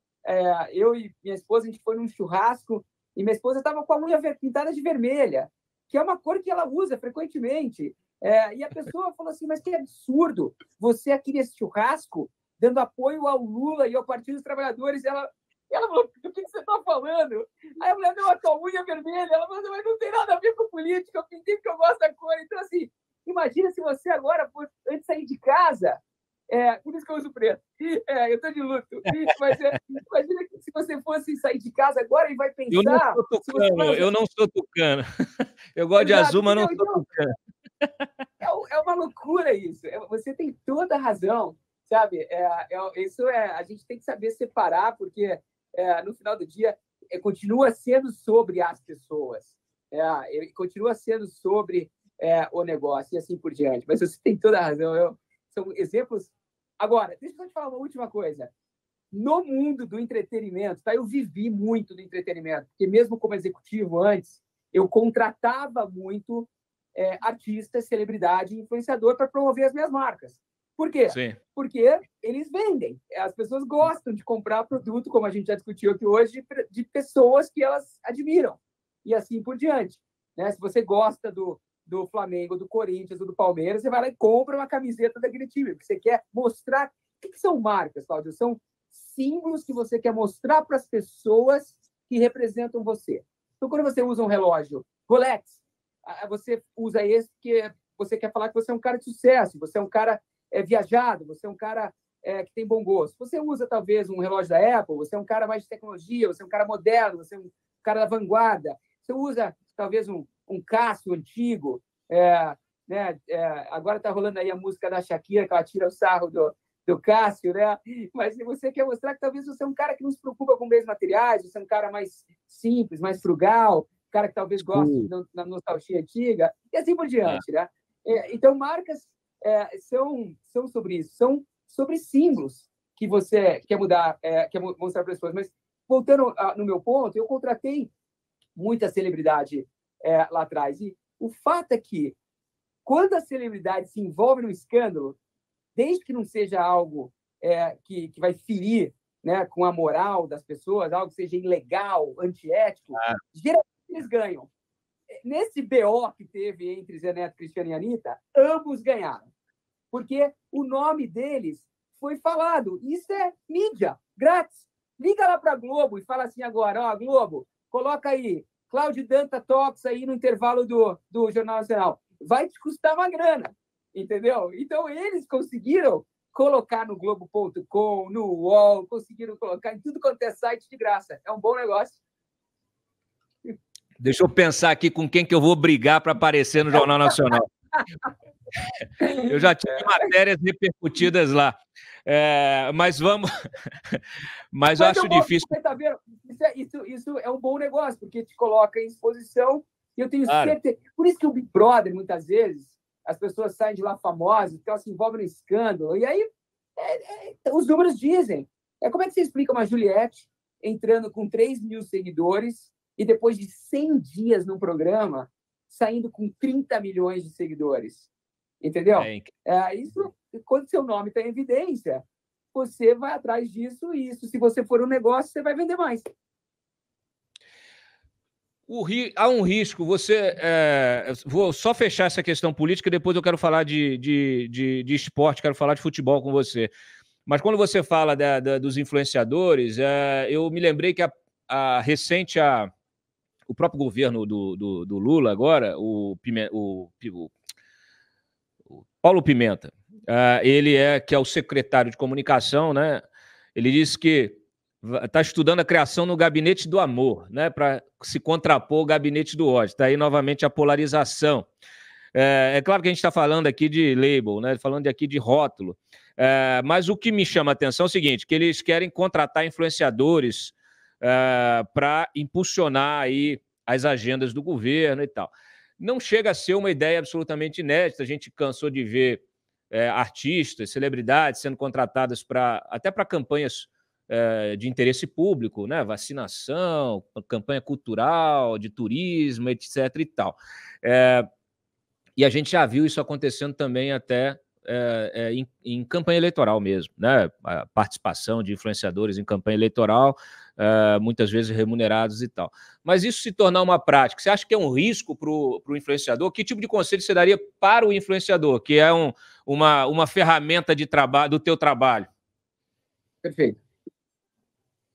[SPEAKER 2] eu e minha esposa, a gente foi num churrasco e minha esposa estava com a unha pintada de vermelha, que é uma cor que ela usa frequentemente. E a pessoa falou assim, mas que absurdo, você aqui nesse churrasco, dando apoio ao Lula e ao Partido dos Trabalhadores. Ela falou, do que você está falando? Aí a mulher deu uma tua unha vermelha, ela falou, mas não tem nada a ver com política, eu pintei porque eu gosto da cor. Então, assim, imagina se você agora, antes de sair de casa, por isso que eu uso preto, eu estou de luto, mas imagina que se você fosse sair de casa agora e vai pensar...
[SPEAKER 1] Eu não sou tucano. Eu gosto de azul, mas não sou tucano.
[SPEAKER 2] É uma loucura isso. Você tem toda a razão, sabe? A gente tem que saber separar, porque no final do dia continua sendo sobre as pessoas, continua sendo sobre o negócio e assim por diante. Mas você tem toda a razão. São exemplos. Agora, deixa eu te falar uma última coisa. No mundo do entretenimento, eu vivi muito do entretenimento, porque mesmo como executivo antes, eu contratava muito artista, celebridade, influenciador para promover as minhas marcas. Por quê?
[SPEAKER 1] Sim.
[SPEAKER 2] Porque eles vendem. As pessoas gostam de comprar produto, como a gente já discutiu aqui hoje, de pessoas que elas admiram. E assim por diante. Né? Se você gosta do Flamengo, do Corinthians ou do Palmeiras, você vai lá e compra uma camiseta daquele time, porque você quer mostrar... O que são marcas, Cláudio? São símbolos que você quer mostrar para as pessoas que representam você. Então, quando você usa um relógio Rolex, você usa esse porque você quer falar que você é um cara de sucesso, você é um cara viajado, você é um cara que tem bom gosto. Você usa, talvez, um relógio da Apple, você é um cara mais de tecnologia, você é um cara moderno, você é um cara da vanguarda. Você usa, talvez, um Casio antigo. Agora está rolando aí a música da Shakira, que ela tira o sarro do Cássio, né? Mas se você quer mostrar que talvez você é um cara que não se preocupa com bens materiais, você é um cara mais simples, mais frugal, cara que talvez goste da nostalgia antiga, e assim por diante, né? Então, marcas são sobre isso, são sobre símbolos que você quer mudar, quer mostrar para as pessoas. Mas, voltando no meu ponto, eu contratei muita celebridade lá atrás, e o fato é que, quando a celebridade se envolve num escândalo, desde que não seja algo que vai ferir, né, com a moral das pessoas, algo que seja ilegal, antiético, geralmente eles ganham. Nesse BO que teve entre Zé Neto, Cristiano e Anitta, ambos ganharam. Porque o nome deles foi falado. Isso é mídia, grátis. Liga lá para a Globo e fala assim agora, Globo, coloca aí, Cláudio Danta Talks aí no intervalo do Jornal Nacional. Vai te custar uma grana, entendeu? Então, eles conseguiram colocar no Globo.com, no UOL, conseguiram colocar em tudo quanto é site de graça. É um bom negócio.
[SPEAKER 1] Deixa eu pensar aqui com quem que eu vou brigar para aparecer no Jornal Nacional. Eu já tive matérias repercutidas lá. Mas vamos... Mas eu acho difícil...
[SPEAKER 2] Tá vendo? Isso é um bom negócio, porque te coloca em exposição, e eu tenho certeza... Por isso que o Big Brother, muitas vezes, as pessoas saem de lá famosas, porque elas se envolvem no escândalo, e aí os números dizem. Como é que você explica uma Juliette entrando com 3 mil seguidores e depois de 100 dias no programa, saindo com 30 milhões de seguidores? Entendeu? Isso, quando seu nome está em evidência, você vai atrás disso, e isso, se você for um negócio, você vai vender mais.
[SPEAKER 1] Há um risco, vou só fechar essa questão política, depois eu quero falar de esporte, quero falar de futebol com você. Mas quando você fala dos influenciadores, eu me lembrei que o próprio governo do Lula agora, o Paulo Pimenta, que é o secretário de comunicação, né? Ele disse que está estudando a criação no gabinete do amor, né? Para se contrapor ao gabinete do ódio. Está aí novamente a polarização. É claro que a gente está falando aqui de label, né? Falando aqui de rótulo. Mas o que me chama a atenção é o seguinte, que eles querem contratar influenciadores para impulsionar aí as agendas do governo e tal. Não chega a ser uma ideia absolutamente inédita. A gente cansou de ver artistas, celebridades sendo contratadas até para campanhas de interesse público, né? Vacinação, campanha cultural, de turismo, etc. e tal. E a gente já viu isso acontecendo também até em campanha eleitoral mesmo, né? A participação de influenciadores em campanha eleitoral, muitas vezes remunerados e tal. Mas isso se tornar uma prática, você acha que é um risco para o influenciador? Que tipo de conselho você daria para o influenciador, que é uma ferramenta de trabalho, do teu trabalho?
[SPEAKER 2] Perfeito.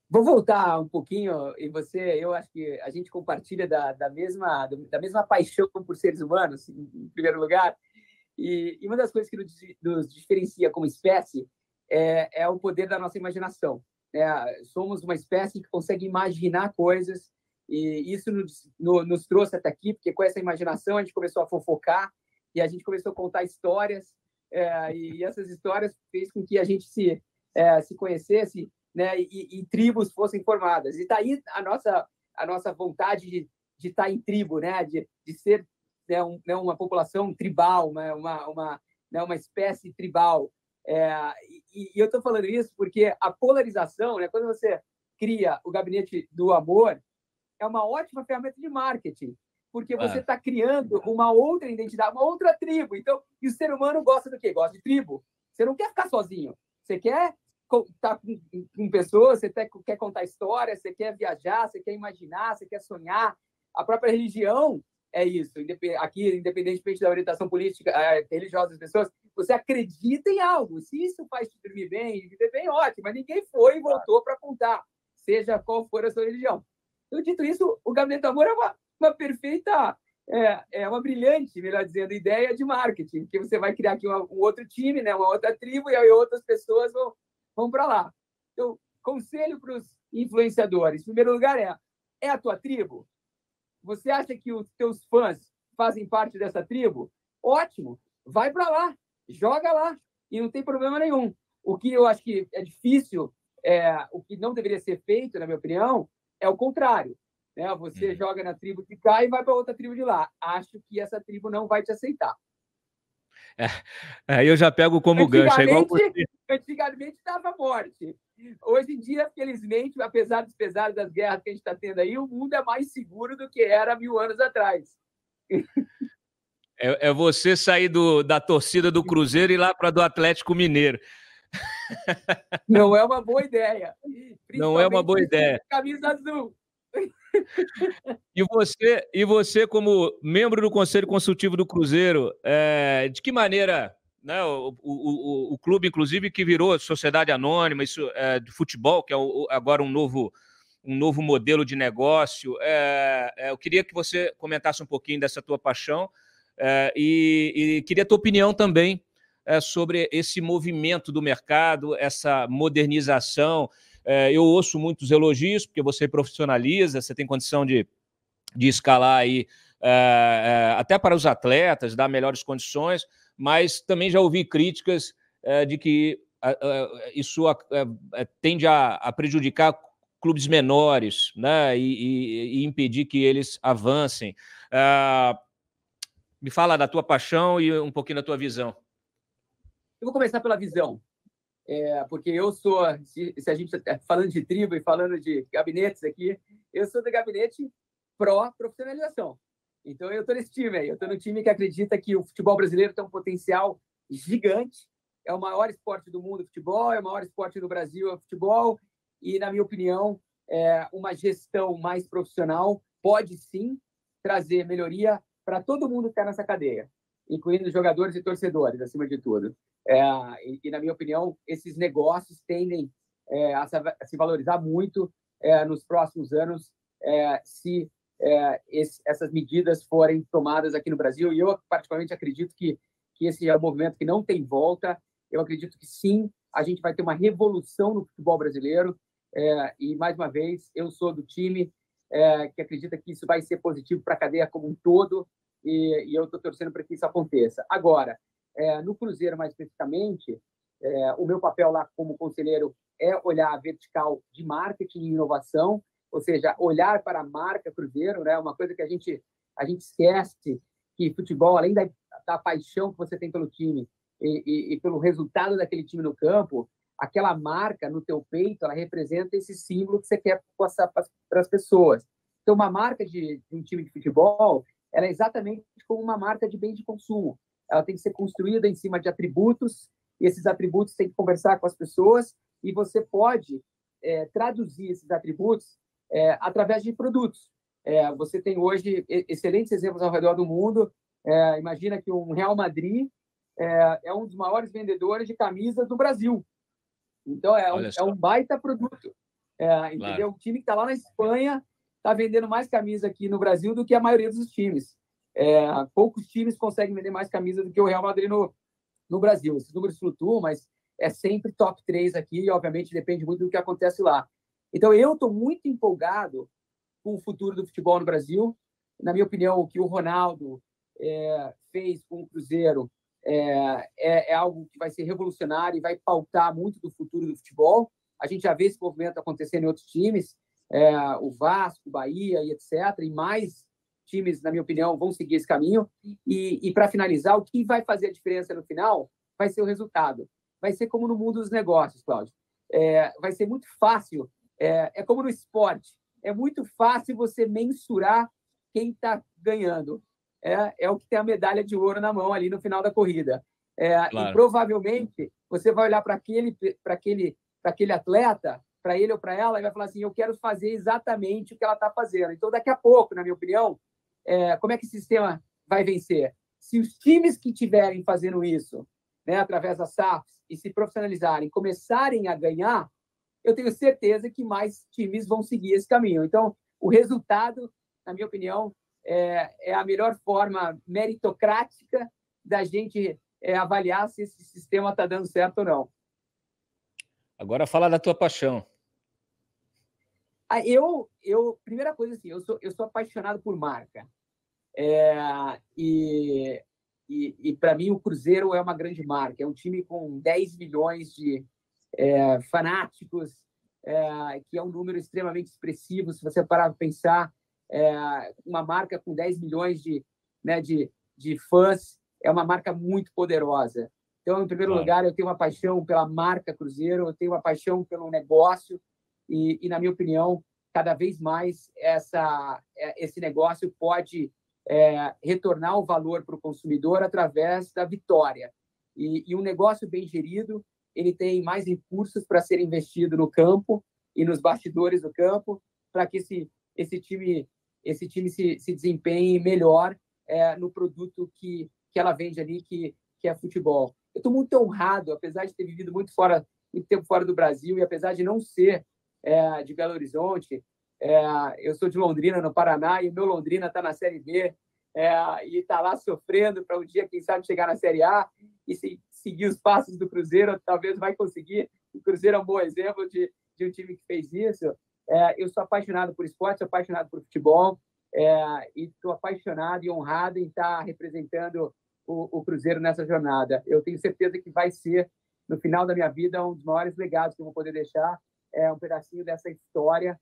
[SPEAKER 2] Vou voltar um pouquinho, e eu acho que a gente compartilha da mesma paixão por seres humanos, em primeiro lugar, e uma das coisas que nos diferencia como espécie é o poder da nossa imaginação. Somos uma espécie que consegue imaginar coisas, e isso nos trouxe até aqui, porque com essa imaginação a gente começou a fofocar, e a gente começou a contar histórias, e essas histórias fez com que a gente se conhecesse, né, e tribos fossem formadas. E está aí a nossa vontade de estar em tribo, né, de ser, né, uma população tribal, uma espécie tribal. E eu estou falando isso porque a polarização, né, quando você cria o Gabinete do Amor, é uma ótima ferramenta de marketing, porque você está criando uma outra identidade, uma outra tribo. Então, e o ser humano gosta do quê? Gosta de tribo. Você não quer ficar sozinho. Você quer estar com pessoas, você quer contar histórias, você quer viajar, você quer imaginar, você quer sonhar. A própria religião é isso. Aqui, independentemente da orientação política, religiosa das pessoas, você acredita em algo. Se isso faz te dormir bem, viver bem, ótimo. Mas ninguém foi e voltou para contar, seja qual for a sua religião. Então, dito isso, o Gabinete do Amor é uma perfeita, uma brilhante, melhor dizendo, ideia de marketing, que você vai criar aqui um outro time, né, uma outra tribo, e aí outras pessoas vão para lá. Então, conselho para os influenciadores. Em primeiro lugar, é a tua tribo? Você acha que os teus fãs fazem parte dessa tribo? Ótimo, vai para lá, joga lá, e não tem problema nenhum. O que eu acho que é difícil, o que não deveria ser feito, na minha opinião, é o contrário. Né? Você joga na tribo de cá e vai para outra tribo de lá. Acho que essa tribo não vai te aceitar.
[SPEAKER 1] Aí eu já pego como gancho. É igual você.
[SPEAKER 2] Antigamente dava morte. Hoje em dia, felizmente, apesar dos pesares das guerras que a gente está tendo aí, o mundo é mais seguro do que era 1000 anos atrás.
[SPEAKER 1] É você sair da torcida do Cruzeiro e ir lá para a do Atlético Mineiro.
[SPEAKER 2] Não é uma boa ideia.
[SPEAKER 1] Não é uma boa ideia.
[SPEAKER 2] Camisa azul.
[SPEAKER 1] E você, como membro do Conselho Consultivo do Cruzeiro, de que maneira, né, o clube, inclusive, que virou sociedade anônima, isso de futebol, que é agora um novo modelo de negócio, eu queria que você comentasse um pouquinho dessa tua paixão e queria a tua opinião também sobre esse movimento do mercado, essa modernização. Eu ouço muitos elogios, porque você profissionaliza, você tem condição de escalar aí até para os atletas, dar melhores condições, mas também já ouvi críticas de que isso tende a prejudicar clubes menores, né, e impedir que eles avancem. Me fala da tua paixão e um pouquinho da tua visão.
[SPEAKER 2] Eu vou começar pela visão. Porque eu sou, se a gente está falando de tribo e falando de gabinetes aqui, eu sou do gabinete pró-profissionalização. Então, eu estou nesse time aí. Eu estou no time que acredita que o futebol brasileiro tem um potencial gigante. É o maior esporte do mundo, o futebol. É o maior esporte do Brasil, é o futebol. E, na minha opinião, uma gestão mais profissional pode, sim, trazer melhoria para todo mundo que está nessa cadeia, incluindo jogadores e torcedores, acima de tudo. E, na minha opinião, esses negócios tendem a se valorizar muito nos próximos anos se essas medidas forem tomadas aqui no Brasil. E eu, particularmente, acredito que esse é um movimento que não tem volta. Eu acredito que, sim, a gente vai ter uma revolução no futebol brasileiro. E, mais uma vez, eu sou do time que acredita que isso vai ser positivo para a cadeia como um todo. E eu estou torcendo para que isso aconteça. Agora, no Cruzeiro, mais especificamente, o meu papel lá como conselheiro é olhar a vertical de marketing e inovação, ou seja, olhar para a marca Cruzeiro, né? Uma coisa que a gente esquece, que futebol, além da paixão que você tem pelo time e pelo resultado daquele time no campo, aquela marca no teu peito, ela representa esse símbolo que você quer passar para as pessoas. Então, uma marca de um time de futebol, ela é exatamente como uma marca de bem de consumo. ela tem que ser construída em cima de atributos, e esses atributos têm que conversar com as pessoas, e você pode traduzir esses atributos através de produtos. Você tem hoje excelentes exemplos ao redor do mundo. Imagina que um Real Madrid é um dos maiores vendedores de camisas do Brasil. Então, é um baita produto. Entendeu? Claro. O time que está lá na Espanha está vendendo mais camisa aqui no Brasil do que a maioria dos times. Poucos times conseguem vender mais camisa do que o Real Madrid no Brasil. Esses números flutuam, mas é sempre top 3 aqui e, obviamente, depende muito do que acontece lá. Então, eu estou muito empolgado com o futuro do futebol no Brasil. Na minha opinião, o que o Ronaldo fez com o Cruzeiro é algo que vai ser revolucionário e vai pautar muito do futuro do futebol. A gente já vê esse movimento acontecendo em outros times, o Vasco, o Bahia e etc. E mais times, na minha opinião, vão seguir esse caminho. E para finalizar, o que vai fazer a diferença no final vai ser o resultado. Vai ser como no mundo dos negócios, Cláudio. Vai ser muito fácil. É como no esporte. É muito fácil você mensurar quem está ganhando. É o que tem a medalha de ouro na mão ali no final da corrida. Claro. E provavelmente você vai olhar para aquele atleta, para ele ou para ela, e vai falar assim, eu quero fazer exatamente o que ela está fazendo. Então, daqui a pouco, na minha opinião, como é que esse sistema vai vencer? Se os times que estiverem fazendo isso, né, através das SAFs, e se profissionalizarem, começarem a ganhar, eu tenho certeza que mais times vão seguir esse caminho. Então, o resultado, na minha opinião, é a melhor forma meritocrática da gente avaliar se esse sistema está dando certo ou não.
[SPEAKER 1] Agora fala da tua paixão.
[SPEAKER 2] Primeira coisa assim, eu sou apaixonado por marca. E para mim o Cruzeiro é uma grande marca. É um time com 10 milhões de fanáticos, que é um número extremamente expressivo. Se você parar para pensar, uma marca com 10 milhões de fãs é uma marca muito poderosa. Então, em primeiro lugar, eu tenho uma paixão pela marca Cruzeiro, eu tenho uma paixão pelo negócio e na minha opinião, cada vez mais esse negócio pode retornar o valor para o consumidor através da vitória. E um negócio bem gerido, ele tem mais recursos para ser investido no campo e nos bastidores do campo, para que esse time se desempenhe melhor no produto que ela vende ali, que é futebol. Eu estou muito honrado, apesar de ter vivido muito tempo fora do Brasil e apesar de não ser de Belo Horizonte, eu sou de Londrina, no Paraná, e o meu Londrina está na Série B e está lá sofrendo para um dia, quem sabe, chegar na Série A e seguir os passos do Cruzeiro, talvez vai conseguir. O Cruzeiro é um bom exemplo de um time que fez isso. Eu sou apaixonado por esporte, sou apaixonado por futebol e estou apaixonado e honrado em estar representando o Cruzeiro nessa jornada. Eu tenho certeza que vai ser, no final da minha vida, um dos maiores legados que eu vou poder deixar, um pedacinho dessa história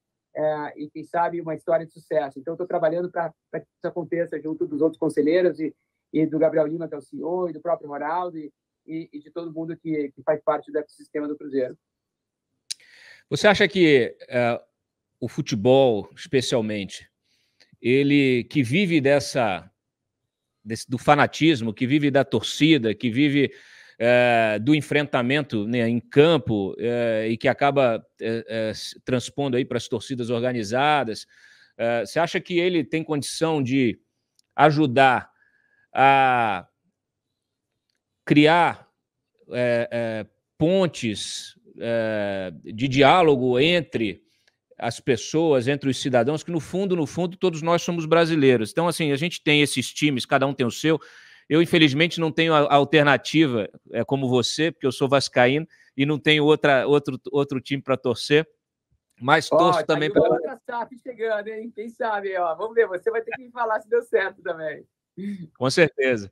[SPEAKER 2] e, quem sabe, uma história de sucesso. Então, estou trabalhando para que isso aconteça junto dos outros conselheiros e do Gabriel Lima, que é o CEO, e do próprio Ronaldo e de todo mundo que faz parte do ecossistema do Cruzeiro.
[SPEAKER 1] Você acha que o futebol, especialmente, ele que vive do fanatismo, que vive da torcida, que vive do enfrentamento, né, em campo e que acaba transpondo aí para as torcidas organizadas, você acha que ele tem condição de ajudar a criar pontes de diálogo entre as pessoas, entre os cidadãos, que no fundo, todos nós somos brasileiros. Então, assim, a gente tem esses times, cada um tem o seu. Eu, infelizmente, não tenho a alternativa como você, porque eu sou vascaíno e não tenho outro time para torcer, mas torço também
[SPEAKER 2] para outra SAF chegando, hein? Quem sabe, ó. Vamos ver, você vai ter que me falar se deu certo também.
[SPEAKER 1] Com certeza.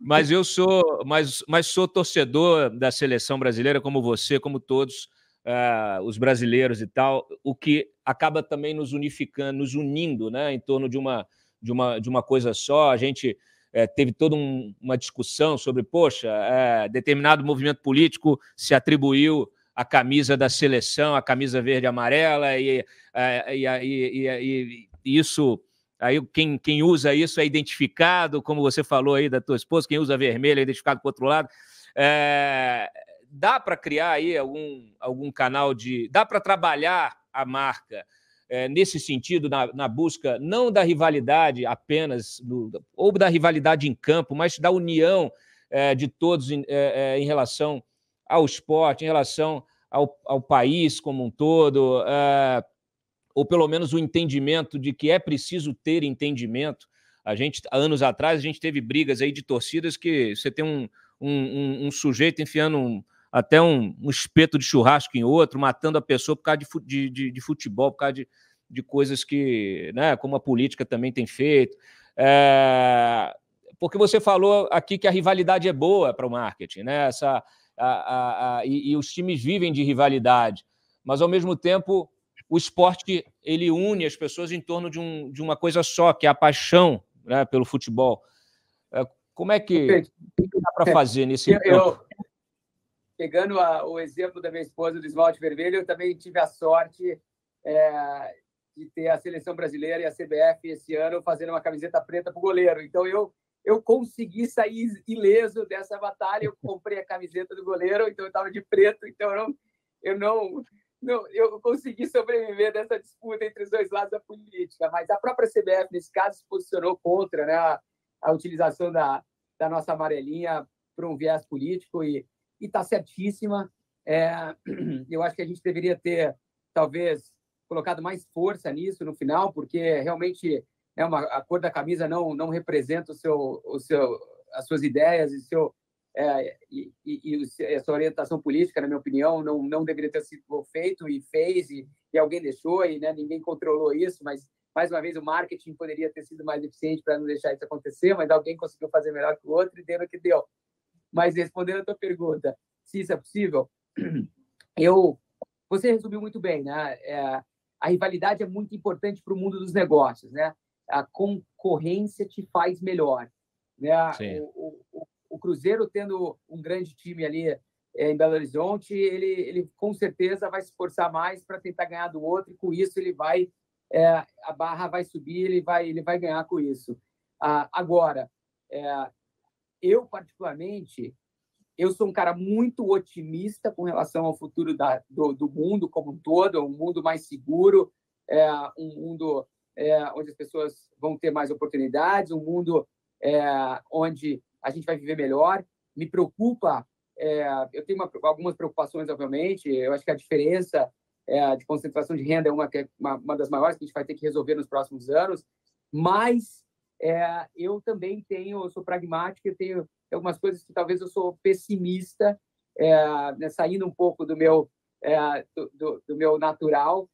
[SPEAKER 1] Mas eu sou torcedor da seleção brasileira, como você, como todos os brasileiros e tal, o que acaba também nos unificando, nos unindo, né, em torno de uma coisa só. A gente teve toda uma discussão sobre, poxa, determinado movimento político se atribuiu a camisa da seleção, a camisa verde e amarela, e isso Aí quem usa isso é identificado, como você falou aí da tua esposa, quem usa vermelho é identificado para o outro lado. Dá para criar aí algum canal de... Dá para trabalhar a marca nesse sentido, na busca não da rivalidade apenas, ou da rivalidade em campo, mas da união de todos em relação ao esporte, em relação ao país como um todo, ou pelo menos o entendimento de que é preciso ter entendimento. Anos atrás, a gente teve brigas aí de torcidas que você tem um sujeito enfiando até um espeto de churrasco em outro, matando a pessoa por causa de futebol, por causa de coisas que, né, como a política também tem feito. Porque você falou aqui que a rivalidade é boa para o marketing, né? E os times vivem de rivalidade, mas, ao mesmo tempo, o esporte ele une as pessoas em torno de uma coisa só, que é a paixão, né, pelo futebol. Como é que dá para fazer nesse campo?
[SPEAKER 2] Pegando o exemplo da minha esposa do esmalte vermelho, eu também tive a sorte de ter a seleção brasileira e a CBF esse ano fazendo uma camiseta preta para o goleiro. Então, eu consegui sair ileso dessa batalha. Eu comprei a camiseta do goleiro, então eu estava de preto. Então, eu consegui sobreviver dessa disputa entre os dois lados da política. Mas a própria CBF, nesse caso, se posicionou contra, né, a utilização da nossa amarelinha para um viés político e está certíssima. Eu acho que a gente deveria ter, talvez, colocado mais força nisso no final, porque realmente a cor da camisa não representa as suas ideias e a sua orientação política, na minha opinião, não deveria ter sido feito e fez, e alguém deixou, e, né, ninguém controlou isso, mas, mais uma vez, o marketing poderia ter sido mais eficiente para não deixar isso acontecer, mas alguém conseguiu fazer melhor que o outro e deu no que deu. Mas, respondendo a tua pergunta, se isso é possível, você resumiu muito bem, né? A rivalidade é muito importante para o mundo dos negócios, né? A concorrência te faz melhor, né? O Cruzeiro, tendo um grande time ali em Belo Horizonte, ele com certeza vai se esforçar mais para tentar ganhar do outro, e com isso ele vai a barra vai subir, ele vai ganhar com isso. Agora, eu particularmente, eu sou um cara muito otimista com relação ao futuro do mundo como um todo, um mundo mais seguro, um mundo onde as pessoas vão ter mais oportunidades, um mundo onde a gente vai viver melhor. Me preocupa, eu tenho algumas preocupações, obviamente. Eu acho que a diferença de concentração de renda é uma das maiores que a gente vai ter que resolver nos próximos anos, mas eu também eu sou pragmático, eu tenho algumas coisas que talvez eu sou pessimista, né, saindo um pouco do meu natural,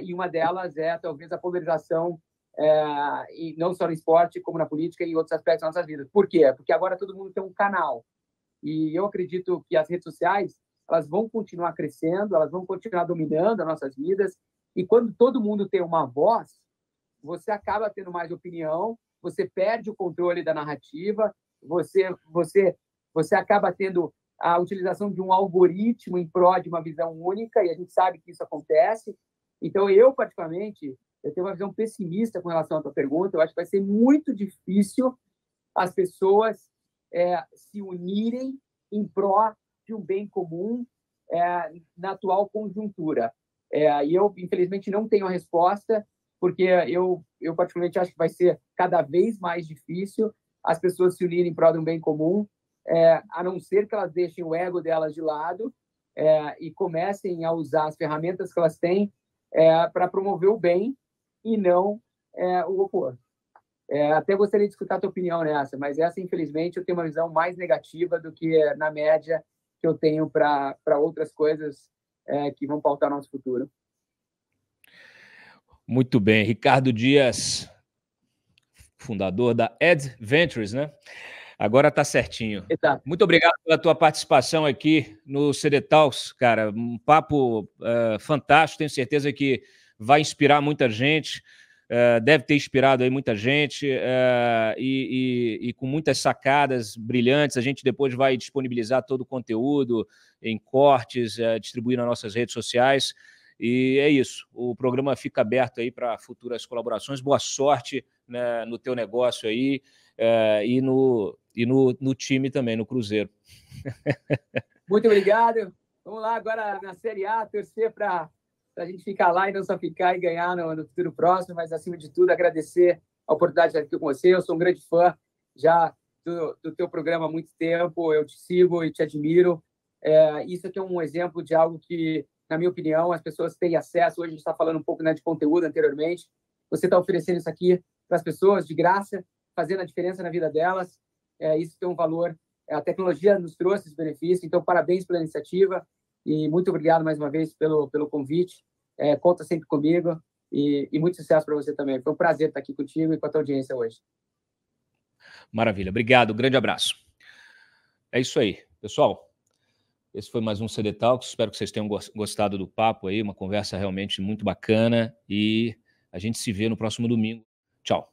[SPEAKER 2] e uma delas é talvez a polarização, e não só no esporte, como na política e em outros aspectos das nossas vidas. Por quê? Porque agora todo mundo tem um canal, e eu acredito que as redes sociais elas vão continuar crescendo, elas vão continuar dominando as nossas vidas, e quando todo mundo tem uma voz, você acaba tendo mais opinião, você perde o controle da narrativa, você acaba tendo a utilização de um algoritmo em prol de uma visão única, e a gente sabe que isso acontece. Então, particularmente, eu tenho uma visão pessimista com relação à tua pergunta. Eu acho que vai ser muito difícil as pessoas se unirem em prol de um bem comum na atual conjuntura. E eu, infelizmente, não tenho a resposta, porque eu particularmente acho que vai ser cada vez mais difícil as pessoas se unirem em prol de um bem comum, a não ser que elas deixem o ego delas de lado e comecem a usar as ferramentas que elas têm para promover o bem e não o oposto. Até gostaria de escutar a tua opinião nessa, mas essa, infelizmente, eu tenho uma visão mais negativa do que, na média, que eu tenho para outras coisas que vão pautar nosso futuro.
[SPEAKER 1] Muito bem. Ricardo Dias, fundador da Adventures, né? Agora está certinho.
[SPEAKER 2] Exato.
[SPEAKER 1] Muito obrigado pela tua participação aqui no CD Talks, cara. Um papo fantástico. Tenho certeza que vai inspirar muita gente. Deve ter inspirado aí muita gente e com muitas sacadas brilhantes. A gente depois vai disponibilizar todo o conteúdo em cortes, distribuir nas nossas redes sociais. E é isso, o programa fica aberto aí para futuras colaborações. Boa sorte, né, no teu negócio aí, e no time também, no Cruzeiro.
[SPEAKER 2] Muito obrigado. Vamos lá agora na Série A, torcer para a gente ficar lá e não só ficar e ganhar no futuro próximo, mas, acima de tudo, agradecer a oportunidade de estar aqui com você. Eu sou um grande fã já do teu programa há muito tempo, eu te sigo e te admiro. Isso aqui é um exemplo de algo que, na minha opinião, as pessoas têm acesso. Hoje a gente está falando um pouco, né, de conteúdo anteriormente. Você está oferecendo isso aqui para as pessoas de graça, fazendo a diferença na vida delas. Isso tem um valor. A tecnologia nos trouxe esse benefício, então parabéns pela iniciativa e muito obrigado mais uma vez pelo convite. Conta sempre comigo e muito sucesso para você também. Foi um prazer estar aqui contigo e com a tua audiência hoje.
[SPEAKER 1] Maravilha, obrigado, grande abraço. É isso aí, pessoal. Esse foi mais um CD Talks, espero que vocês tenham gostado do papo aí, uma conversa realmente muito bacana e a gente se vê no próximo domingo. Tchau.